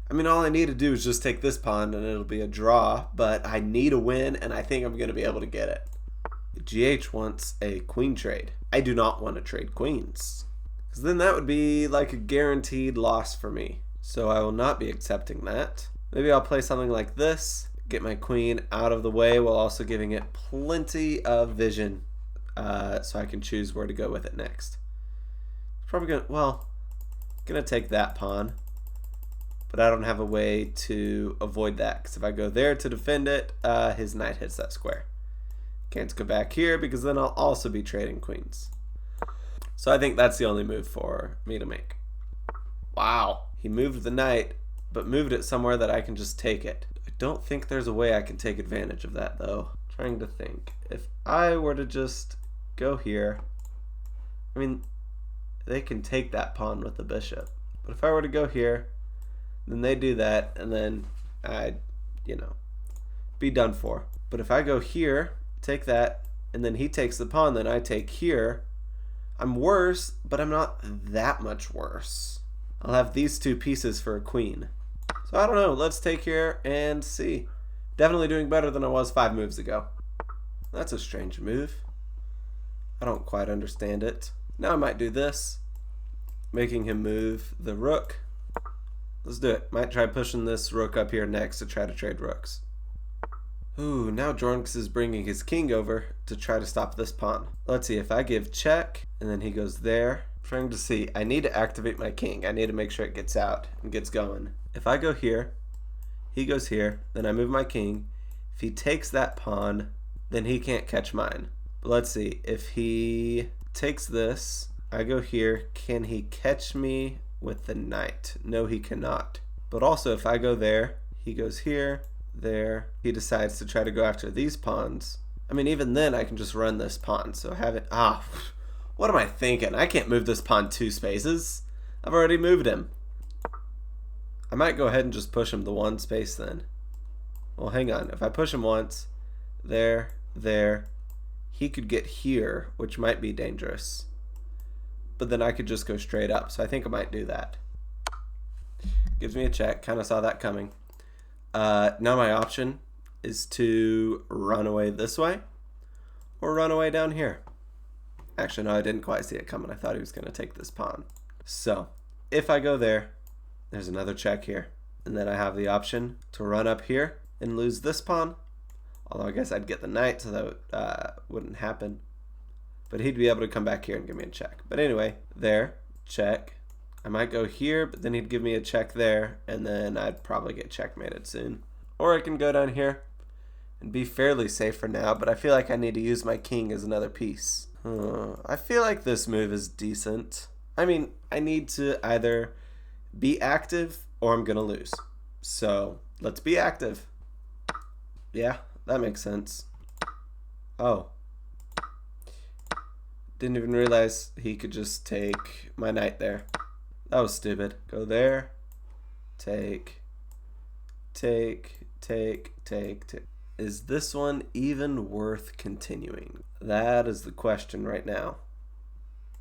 I mean, all I need to do is just take this pawn and it'll be a draw. But I need a win and I think I'm going to be able to get it. GH wants a queen trade. I do not want to trade queens, because then that would be like a guaranteed loss for me. So I will not be accepting that. Maybe I'll play something like this, get my queen out of the way while also giving it plenty of vision, so I can choose where to go with it next. Probably gonna take that pawn, but I don't have a way to avoid that, because if I go there to defend it, his knight hits that square. Can't go back here because then I'll also be trading queens. So I think that's the only move for me to make. Wow. He moved the knight, but moved it somewhere that I can just take it. I don't think there's a way I can take advantage of that, though. Trying to think. If I were to just go here, I mean, they can take that pawn with the bishop. But if I were to go here, then they do that, and then I'd, be done for. But if I go here, take that, and then he takes the pawn, then I take here, I'm worse, but I'm not that much worse. I'll have these 2 pieces for a queen. So I don't know, let's take here and see. Definitely doing better than I was 5 moves ago. That's a strange move. I don't quite understand it. Now I might do this, making him move the rook. Let's do it. Might try pushing this rook up here next to try to trade rooks. Ooh, now Jornks is bringing his king over to try to stop this pawn. Let's see, if I give check, and then he goes there. I'm trying to see, I need to activate my king. I need to make sure it gets out and gets going. If I go here, he goes here, then I move my king. If he takes that pawn, then he can't catch mine. But let's see, if he takes this, I go here, can he catch me with the knight? No, he cannot. But also, if I go there, he goes here, there, he decides to try to go after these pawns. I mean, even then I can just run this pawn, so have it. What am I thinking? I can't move this pawn 2 spaces. I've already moved him. I might go ahead and just push him the 1 space then. Well, hang on. If I push him once, there, he could get here, which might be dangerous. But then I could just go straight up, so I think I might do that. Gives me a check. Kind of saw that coming. Now my option is to run away this way or run away down here. Actually, no, I didn't quite see it coming. I thought he was going to take this pawn. So if I go there, there's another check here. And then I have the option to run up here and lose this pawn. Although I guess I'd get the knight, so that wouldn't happen. But he'd be able to come back here and give me a check. But anyway, there, check, I might go here, but then he'd give me a check there, and then I'd probably get checkmated soon. Or I can go down here and be fairly safe for now, but I feel like I need to use my king as another piece. I feel like this move is decent. I mean, I need to either be active or I'm gonna lose. So let's be active. Yeah, that makes sense. Oh. Didn't even realize he could just take my knight there. That was stupid. Go there. Take. Is this one even worth continuing? That is the question right now.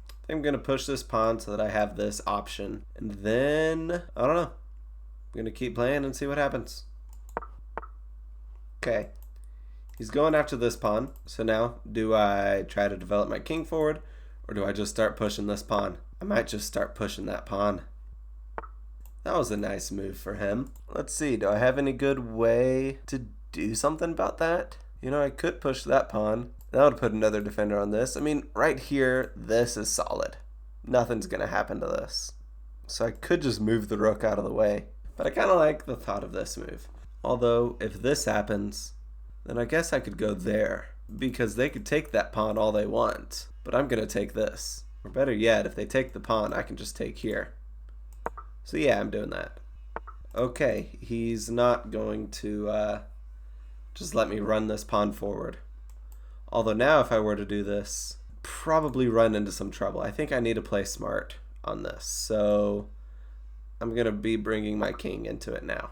I think I'm going to push this pawn so that I have this option. And then, I don't know. I'm going to keep playing and see what happens. Okay. He's going after this pawn. So now, do I try to develop my king forward, or do I just start pushing this pawn? I might just start pushing that pawn. That was a nice move for him. Let's see, do I have any good way to do something about that? You know, I could push that pawn. That would put another defender on this. I mean, right here, this is solid. Nothing's going to happen to this. So I could just move the rook out of the way. But I kind of like the thought of this move. Although, if this happens, then I guess I could go there. Because they could take that pawn all they want. But I'm going to take this. Or better yet, if they take the pawn, I can just take here. So yeah, I'm doing that. Okay, he's not going to just let me run this pawn forward. Although now if I were to do this, probably run into some trouble. I think I need to play smart on this. So I'm going to be bringing my king into it now.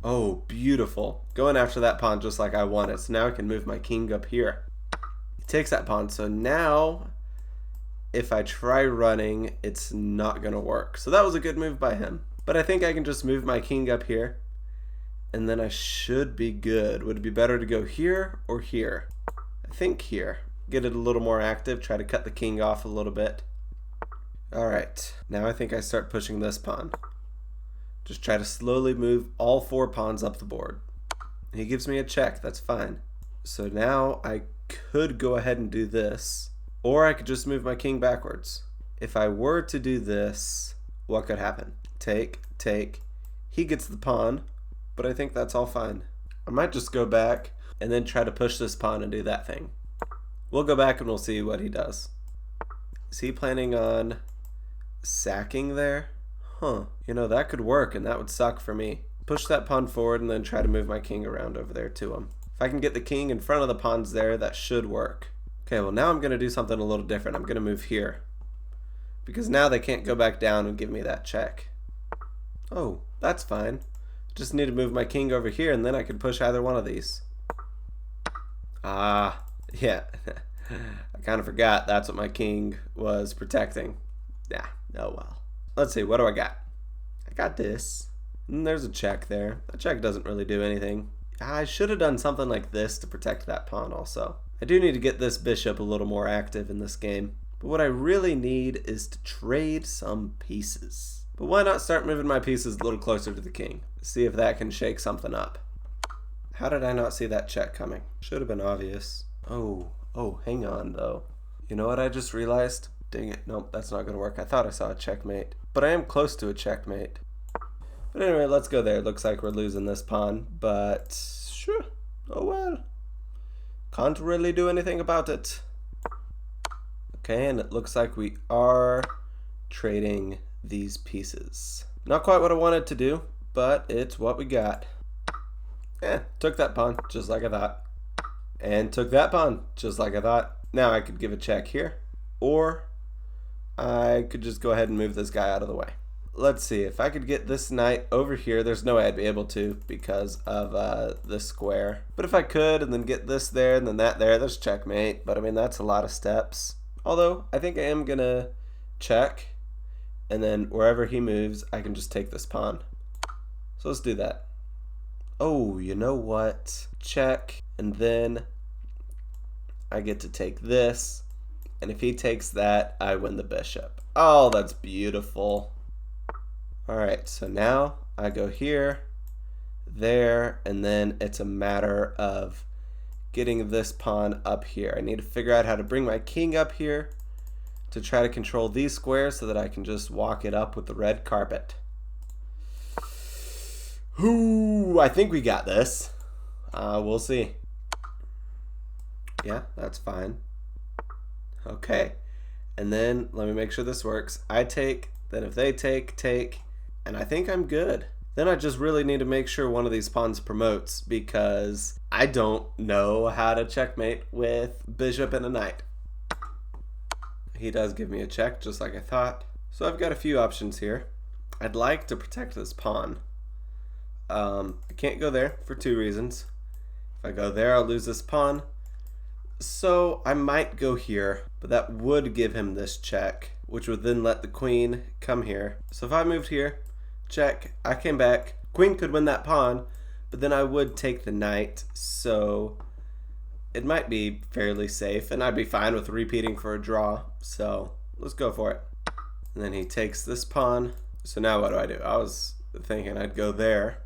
Oh, beautiful. Going after that pawn just like I wanted. So now I can move my king up here. He takes that pawn. So now if I try running, it's not going to work. So that was a good move by him. But I think I can just move my king up here, and then I should be good. Would it be better to go here or here? I think here. Get it a little more active, try to cut the king off a little bit. Alright, now I think I start pushing this pawn. Just try to slowly move all 4 pawns up the board. He gives me a check, that's fine. So now I could go ahead and do this. Or I could just move my king backwards. If I were to do this, what could happen? Take. He gets the pawn, but I think that's all fine. I might just go back and then try to push this pawn and do that thing. We'll go back and we'll see what he does. Is he planning on sacking there? Huh. You know, that could work and that would suck for me. Push that pawn forward and then try to move my king around over there to him. If I can get the king in front of the pawns there, that should work. Okay, well now I'm going to do something a little different. I'm going to move here. Because now they can't go back down and give me that check. Oh, that's fine. Just need to move my king over here and then I can push either one of these. Ah, yeah. I kind of forgot that's what my king was protecting. Yeah, oh well. Let's see, what do I got? I got this. And there's a check there. That check doesn't really do anything. I should have done something like this to protect that pawn also. I do need to get this bishop a little more active in this game. But what I really need is to trade some pieces. But why not start moving my pieces a little closer to the king? See if that can shake something up. How did I not see that check coming? Should have been obvious. Oh, hang on though. You know what I just realized? Dang it, nope, that's not gonna work. I thought I saw a checkmate. But I am close to a checkmate. But anyway, let's go there. Looks like we're losing this pawn, but sure, oh well. Can't really do anything about it. Okay, and it looks like we are trading these pieces. Not quite what I wanted to do, but it's what we got. Took that pawn, just like I thought. And took that pawn, just like I thought. Now I could give a check here, or I could just go ahead and move this guy out of the way. Let's see, if I could get this knight over here, there's no way I'd be able to because of this square. But if I could, and then get this there, and then that there, there's checkmate. But I mean, that's a lot of steps. Although, I think I am gonna check, and then wherever he moves, I can just take this pawn. So let's do that. Oh, you know what? Check, and then I get to take this, and if he takes that, I win the bishop. Oh, that's beautiful. Alright, so now I go here, there, and then it's a matter of getting this pawn up here. I need to figure out how to bring my king up here to try to control these squares so that I can just walk it up with the red carpet. Ooh, I think we got this. We'll see. Yeah, that's fine. Okay. And then let me make sure this works. I take, then if they take, and I think I'm good. Then I just really need to make sure one of these pawns promotes because I don't know how to checkmate with bishop and a knight. He does give me a check just like I thought. So I've got a few options here. I'd like to protect this pawn. I can't go there for 2 reasons. If I go there, I'll lose this pawn. So I might go here, but that would give him this check, which would then let the queen come here. So if I moved here, check, I came back, queen could win that pawn, but then I would take the knight, so it might be fairly safe, and I'd be fine with repeating for a draw, so let's go for it. And then he takes this pawn, so now what do? I was thinking I'd go there,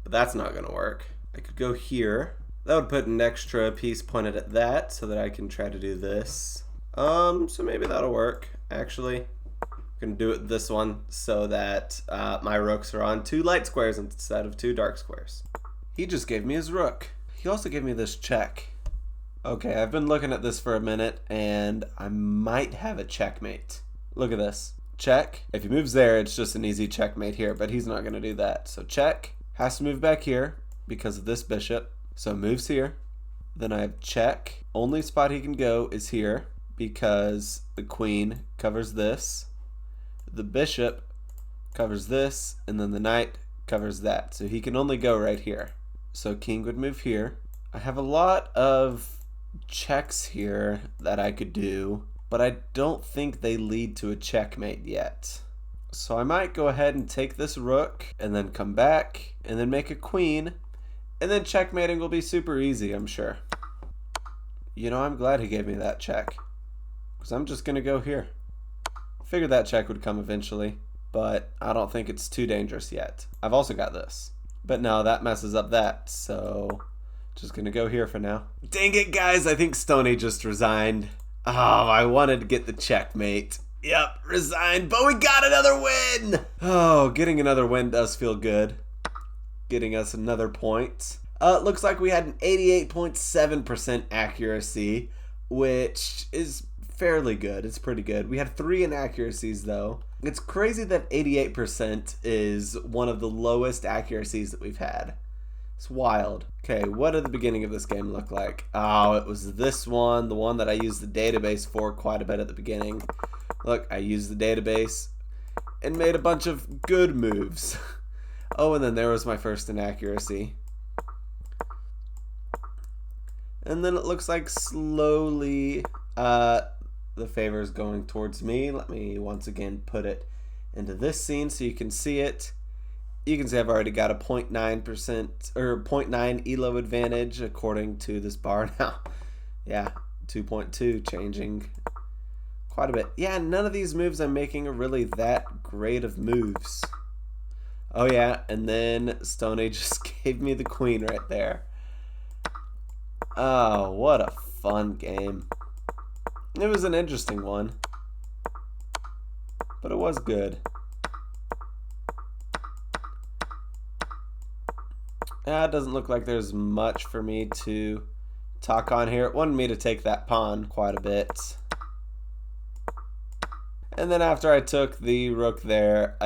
but that's not going to work. I could go here. That would put an extra piece pointed at that so that I can try to do this. So maybe that'll work, actually. I'm going to do it this one so that my rooks are on 2 light squares instead of 2 dark squares. He just gave me his rook. He also gave me this check. Okay, I've been looking at this for a minute and I might have a checkmate. Look at this. Check. If he moves there, it's just an easy checkmate here, but he's not going to do that. So check. Has to move back here because of this bishop. So moves here. Then I have check. Only spot he can go is here because the queen covers this. The bishop covers this, and then the knight covers that. So he can only go right here. So king would move here. I have a lot of checks here that I could do, but I don't think they lead to a checkmate yet. So I might go ahead and take this rook and then come back and then make a queen, and then checkmating will be super easy, I'm sure. You know, I'm glad he gave me that check because I'm just gonna go here. Figured that check would come eventually, but I don't think it's too dangerous yet. I've also got this, but no, that messes up that, so just gonna go here for now. Dang it, guys, I think Stony just resigned. Oh, I wanted to get the checkmate. Yep, resigned, but we got another win! Oh, getting another win does feel good. Getting us another point. Looks like we had an 88.7% accuracy, which is fairly good. It's pretty good. We had 3 inaccuracies though. It's crazy that 88% is one of the lowest accuracies that we've had. It's wild. Okay, what did the beginning of this game look like? Oh, it was this one, the one that I used the database for quite a bit at the beginning. Look, I used the database and made a bunch of good moves. Oh, and then there was my first inaccuracy. And then it looks like slowly the favor is going towards me. Let me once again put it into this scene so you can see it. You can see I've already got a 0.9% or 0.9 elo advantage according to this bar now. Yeah, 2.2 changing quite a bit. Yeah, none of these moves I'm making are really that great of moves. Oh yeah, and then Stony just gave me the queen right there. Oh, what a fun game. It was an interesting one, but it was good. Yeah, it doesn't look like there's much for me to talk on here. It wanted me to take that pawn quite a bit. And then after I took the rook there,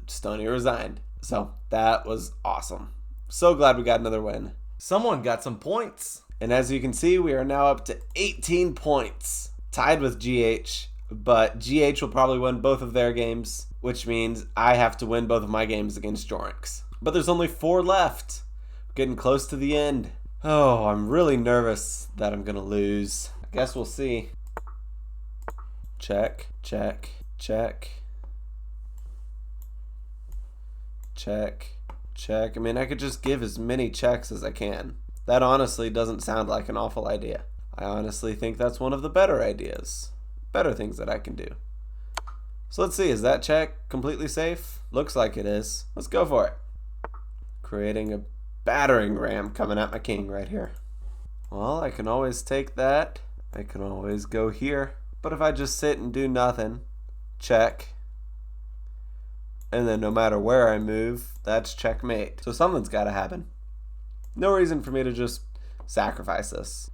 Stony resigned. So that was awesome. So glad we got another win. Someone got some points. And as you can see, we are now up to 18 points. Tied with GH, but GH will probably win both of their games, which means I have to win both of my games against Jorinx. But there's only 4 left. Getting close to the end. Oh, I'm really nervous that I'm gonna lose. I guess we'll see. Check, check, check. Check, check. I mean, I could just give as many checks as I can. That honestly doesn't sound like an awful idea. I honestly think that's one of the better ideas. Better things that I can do. So let's see, is that check completely safe? Looks like it is. Let's go for it. Creating a battering ram coming at my king right here. Well, I can always take that. I can always go here. But if I just sit and do nothing, check, and then no matter where I move, that's checkmate. So something's got to happen. No reason for me to just sacrifice this.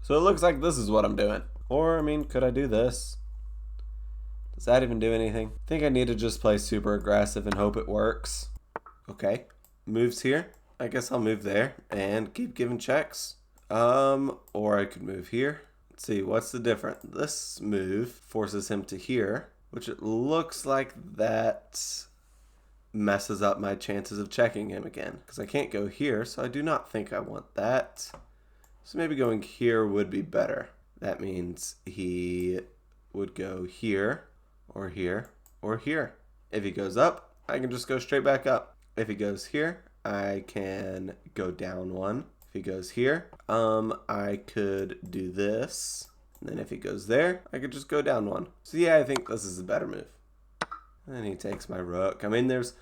So it looks like this is what I'm doing. Or, I mean, could I do this? Does that even do anything? I think I need to just play super aggressive and hope it works. Okay, moves here. I guess I'll move there and keep giving checks. Or I could move here. Let's see, what's the difference? This move forces him to here, which it looks like that messes up my chances of checking him again, because I can't go here, so I do not think I want that. So maybe going here would be better. That means he would go here, or here, or here. If he goes up, I can just go straight back up. If he goes here, I can go down one. If he goes here, I could do this. And then if he goes there, I could just go down one. So yeah, I think this is a better move. And then he takes my rook. I mean, there's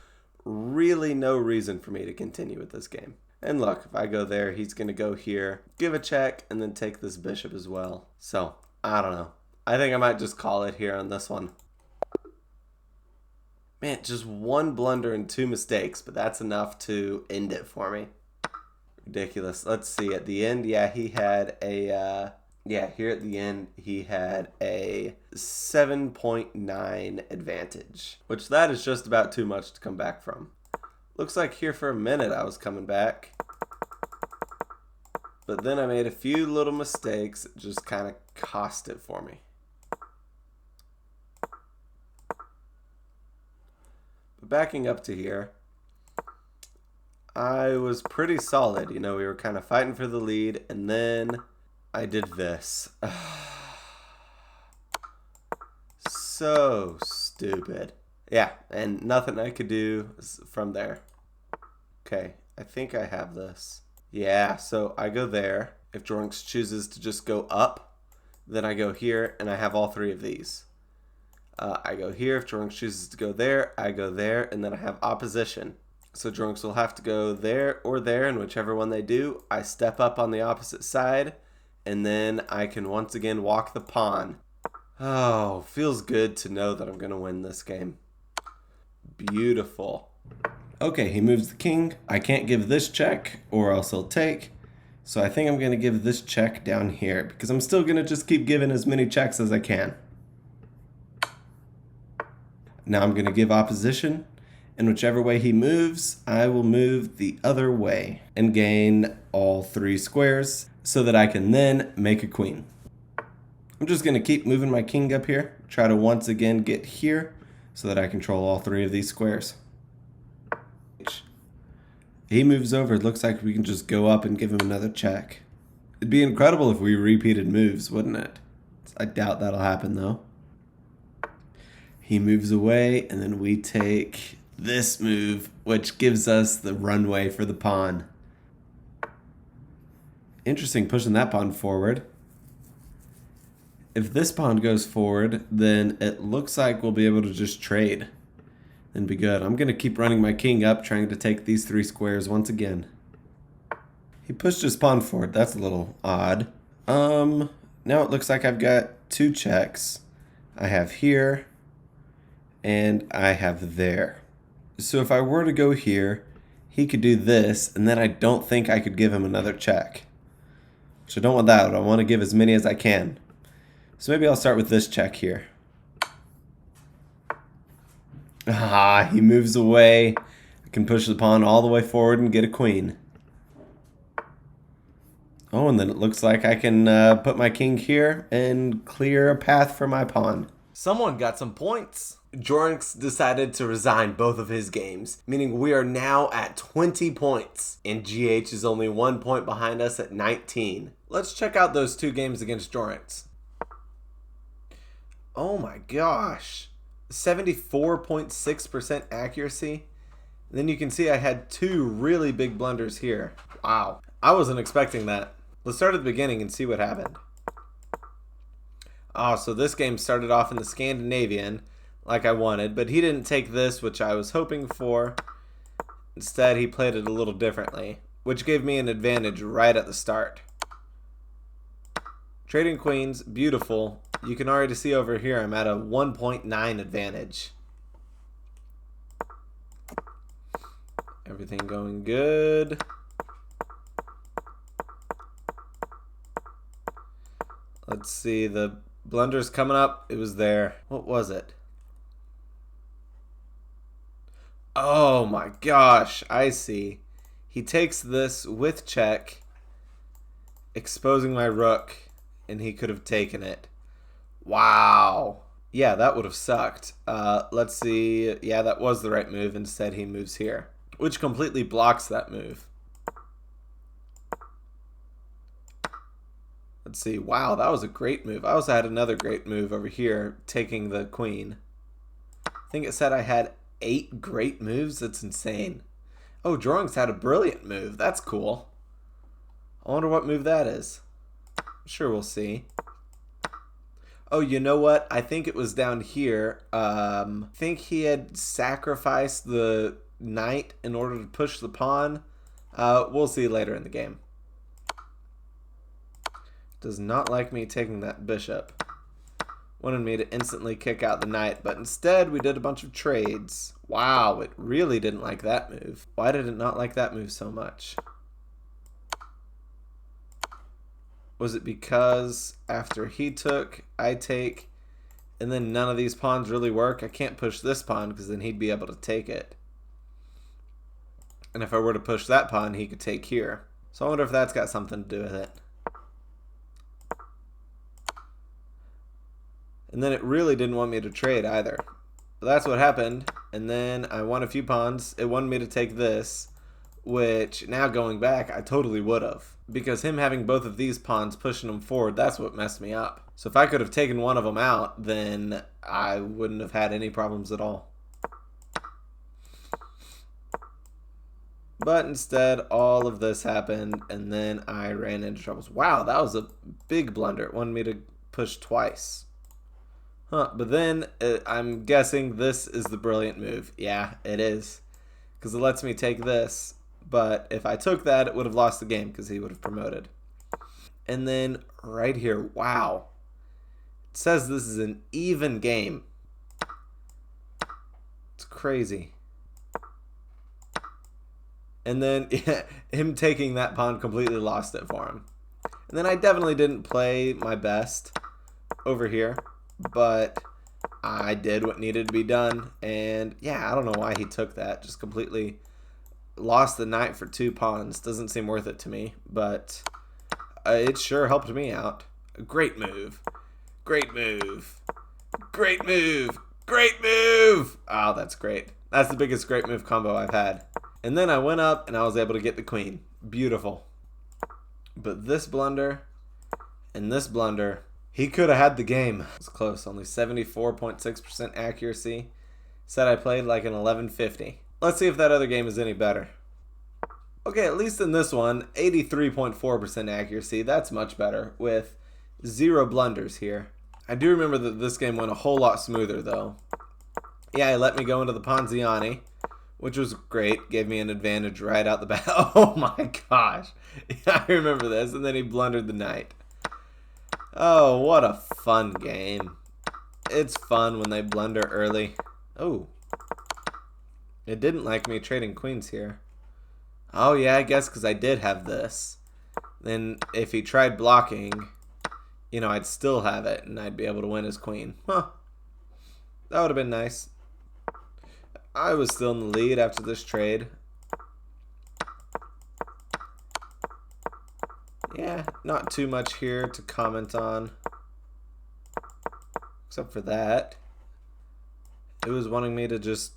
really no reason for me to continue with this game. And look, if I go there, he's going to go here, give a check, and then take this bishop as well. So, I don't know. I think I might just call it here on this one. Man, just one blunder and 2 mistakes, but that's enough to end it for me. Ridiculous. Let's see. At the end, yeah, he had a... here at the end, he had a 7.9 advantage, which that is just about too much to come back from. Looks like here for a minute I was coming back, but then I made a few little mistakes that just kind of cost it for me. But backing up to here, I was pretty solid. You know, we were kind of fighting for the lead, and then I did this. So stupid. Yeah, and nothing I could do from there. Okay, I think I have this. Yeah, so I go there. If Jorunks chooses to just go up, then I go here, and I have all 3 of these. I go here. If Jorunks chooses to go there, I go there, and then I have opposition. So Jorunks will have to go there or there, and whichever one they do, I step up on the opposite side, and then I can once again walk the pawn. Oh, feels good to know that I'm going to win this game. Beautiful. Okay, he moves the king. I can't give this check or else he'll take. So I think I'm going to give this check down here because I'm still going to just keep giving as many checks as I can. Now I'm going to give opposition, and whichever way he moves, I will move the other way and gain all 3 squares so that I can then make a queen. I'm just going to keep moving my king up here, try to once again get here so that I control all 3 of these squares. He moves over, it looks like we can just go up and give him another check. It'd be incredible if we repeated moves, wouldn't it? I doubt that'll happen though. He moves away, and then we take this move, which gives us the runway for the pawn. Interesting, pushing that pawn forward. If this pawn goes forward, then it looks like we'll be able to just trade and be good. I'm going to keep running my king up, trying to take these 3 squares once again. He pushed his pawn forward. That's a little odd. Now it looks like I've got 2 checks. I have here, and I have there. So if I were to go here, he could do this, and then I don't think I could give him another check. So I don't want that. I want to give as many as I can. So maybe I'll start with this check here. Ah, he moves away. I can push the pawn all the way forward and get a queen. Oh, and then it looks like I can put my king here and clear a path for my pawn. Someone got some points. Jorunks decided to resign both of his games, meaning we are now at 20 points, and GH is only 1 point behind us at 19. Let's check out those 2 games against Jorunks. Oh my gosh. 74.6% accuracy. And then you can see I had 2 really big blunders here. Wow. I wasn't expecting that. Let's start at the beginning and see what happened. Oh, so this game started off in the Scandinavian like I wanted, but he didn't take this, which I was hoping for. Instead, he played it a little differently, which gave me an advantage right at the start. Trading queens, beautiful. you can already see over here I'm at a 1.9 advantage. Everything going good. Let's see, the blunder's coming up. It was there. What was it? Oh my gosh, I see. He takes this with check, exposing my rook, and he could have taken it. Wow. Yeah, that would have sucked. Let's see. Yeah, that was the right move. Instead, he moves here, which completely blocks that move. Let's see. Wow, that was a great move. I also had another great move over here, taking the queen. I think it said I had 8 great moves. That's insane. Oh, Drawings had a brilliant move. That's cool. I wonder what move that is. Sure, we'll see. Oh, you know what? I think it was down here. I think he had sacrificed the knight in order to push the pawn. We'll see later in the game. Does not like me taking that bishop. Wanted me to instantly kick out the knight, but instead we did a bunch of trades. Wow, it really didn't like that move. Why did it not like that move so much? Was it because after he took, I take, and then none of these pawns really work? I can't push this pawn because then he'd be able to take it. And if I were to push that pawn, he could take here. So I wonder if that's got something to do with it. And then it really didn't want me to trade either. But that's what happened. And then I won a few pawns. It wanted me to take this, which now going back, I totally would have. Because him having both of these pawns pushing them forward, that's what messed me up. So if I could have taken one of them out, then I wouldn't have had any problems at all. But instead, all of this happened, and then I ran into troubles. Wow, that was a big blunder. It wanted me to push twice. Huh, but then I'm guessing this is the brilliant move. Yeah, it is. Because it lets me take this. But if I took that, it would have lost the game because he would have promoted. And then right here, wow. It says this is an even game. It's crazy. And then yeah, him taking that pawn completely lost it for him. And then I definitely didn't play my best over here. But I did what needed to be done. And yeah, I don't know why he took that. Just completely lost the knight for 2 pawns. Doesn't seem worth it to me. But it sure helped me out. Great move. Great move. Great move. Great move. Oh, that's great. That's the biggest great move combo I've had. And then I went up and I was able to get the queen. Beautiful. But this blunder and this blunder, he could have had the game. It was close. Only 74.6% accuracy. Said I played like an 1150. Let's see if that other game is any better. Okay, at least in this one, 83.4% accuracy. That's much better with 0 blunders here. I do remember that this game went a whole lot smoother though. Yeah, he let me go into the Ponziani, which was great. Gave me an advantage right out the bat. Oh my gosh. Yeah, I remember this. And then he blundered the knight. Oh, what a fun game. It's fun when they blunder early. Oh. It didn't like me trading queens here. Oh yeah, I guess because I did have this. Then if he tried blocking, you know, I'd still have it and I'd be able to win his queen. Huh. That would have been nice. I was still in the lead after this trade. Yeah, not too much here to comment on. Except for that. It was wanting me to just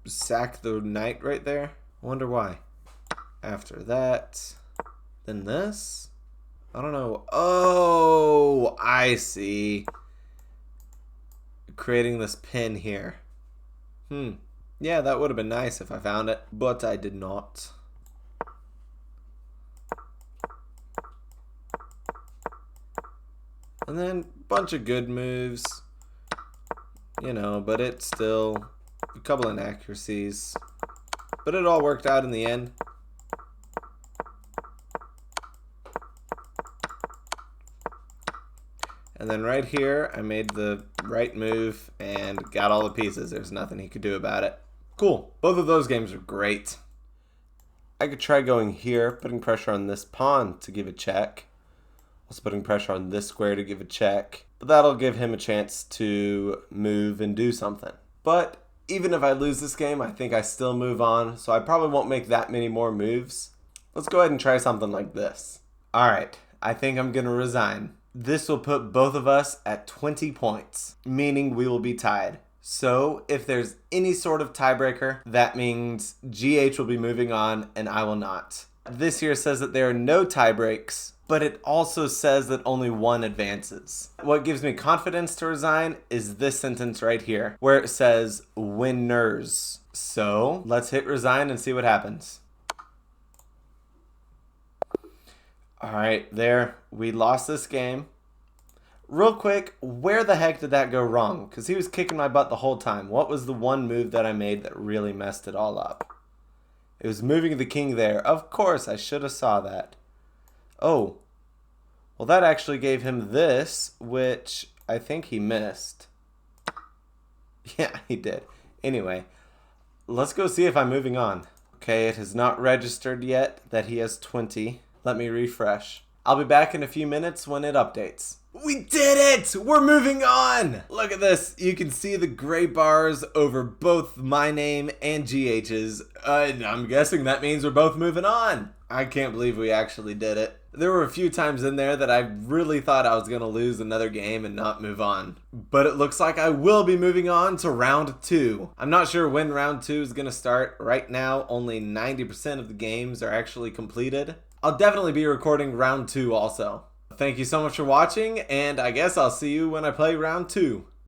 sack the knight right there. I wonder why. After that. Then this. I don't know. Oh, I see. Creating this pin here. Yeah, that would have been nice if I found it. But I did not. And then a bunch of good moves, you know, but it's still a couple inaccuracies. But it all worked out in the end. And then right here, I made the right move and got all the pieces. There's nothing he could do about it. Cool. Both of those games are great. I could try going here, putting pressure on this pawn to give a check. Also putting pressure on this square to give a check. But that'll give him a chance to move and do something. But even if I lose this game, I think I still move on. So I probably won't make that many more moves. Let's go ahead and try something like this. Alright, I think I'm going to resign. This will put both of us at 20 points, meaning we will be tied. So if there's any sort of tiebreaker, that means GH will be moving on and I will not. This here says that there are no tie breaks, but it also says that only one advances. What gives me confidence to resign is this sentence right here, where it says winners. So let's hit resign and see what happens. Alright, there. We lost this game. Real quick, where the heck did that go wrong? Because he was kicking my butt the whole time. What was the one move that I made that really messed it all up? It was moving the king there. Of course, I should have saw that. Oh. Well, that actually gave him this, which I think he missed. Yeah, he did. Anyway, let's go see if I'm moving on. Okay, it has not registered yet that he has 20. Let me refresh. I'll be back in a few minutes when it updates. We did it! We're moving on! Look at this. You can see the gray bars over both my name and GH's. I'm guessing that means we're both moving on. I can't believe we actually did it. There were a few times in there that I really thought I was going to lose another game and not move on. But it looks like I will be moving on to round 2. I'm not sure when round 2 is going to start. Right now, only 90% of the games are actually completed. I'll definitely be recording round 2 also. Thank you so much for watching, and I guess I'll see you when I play round 2.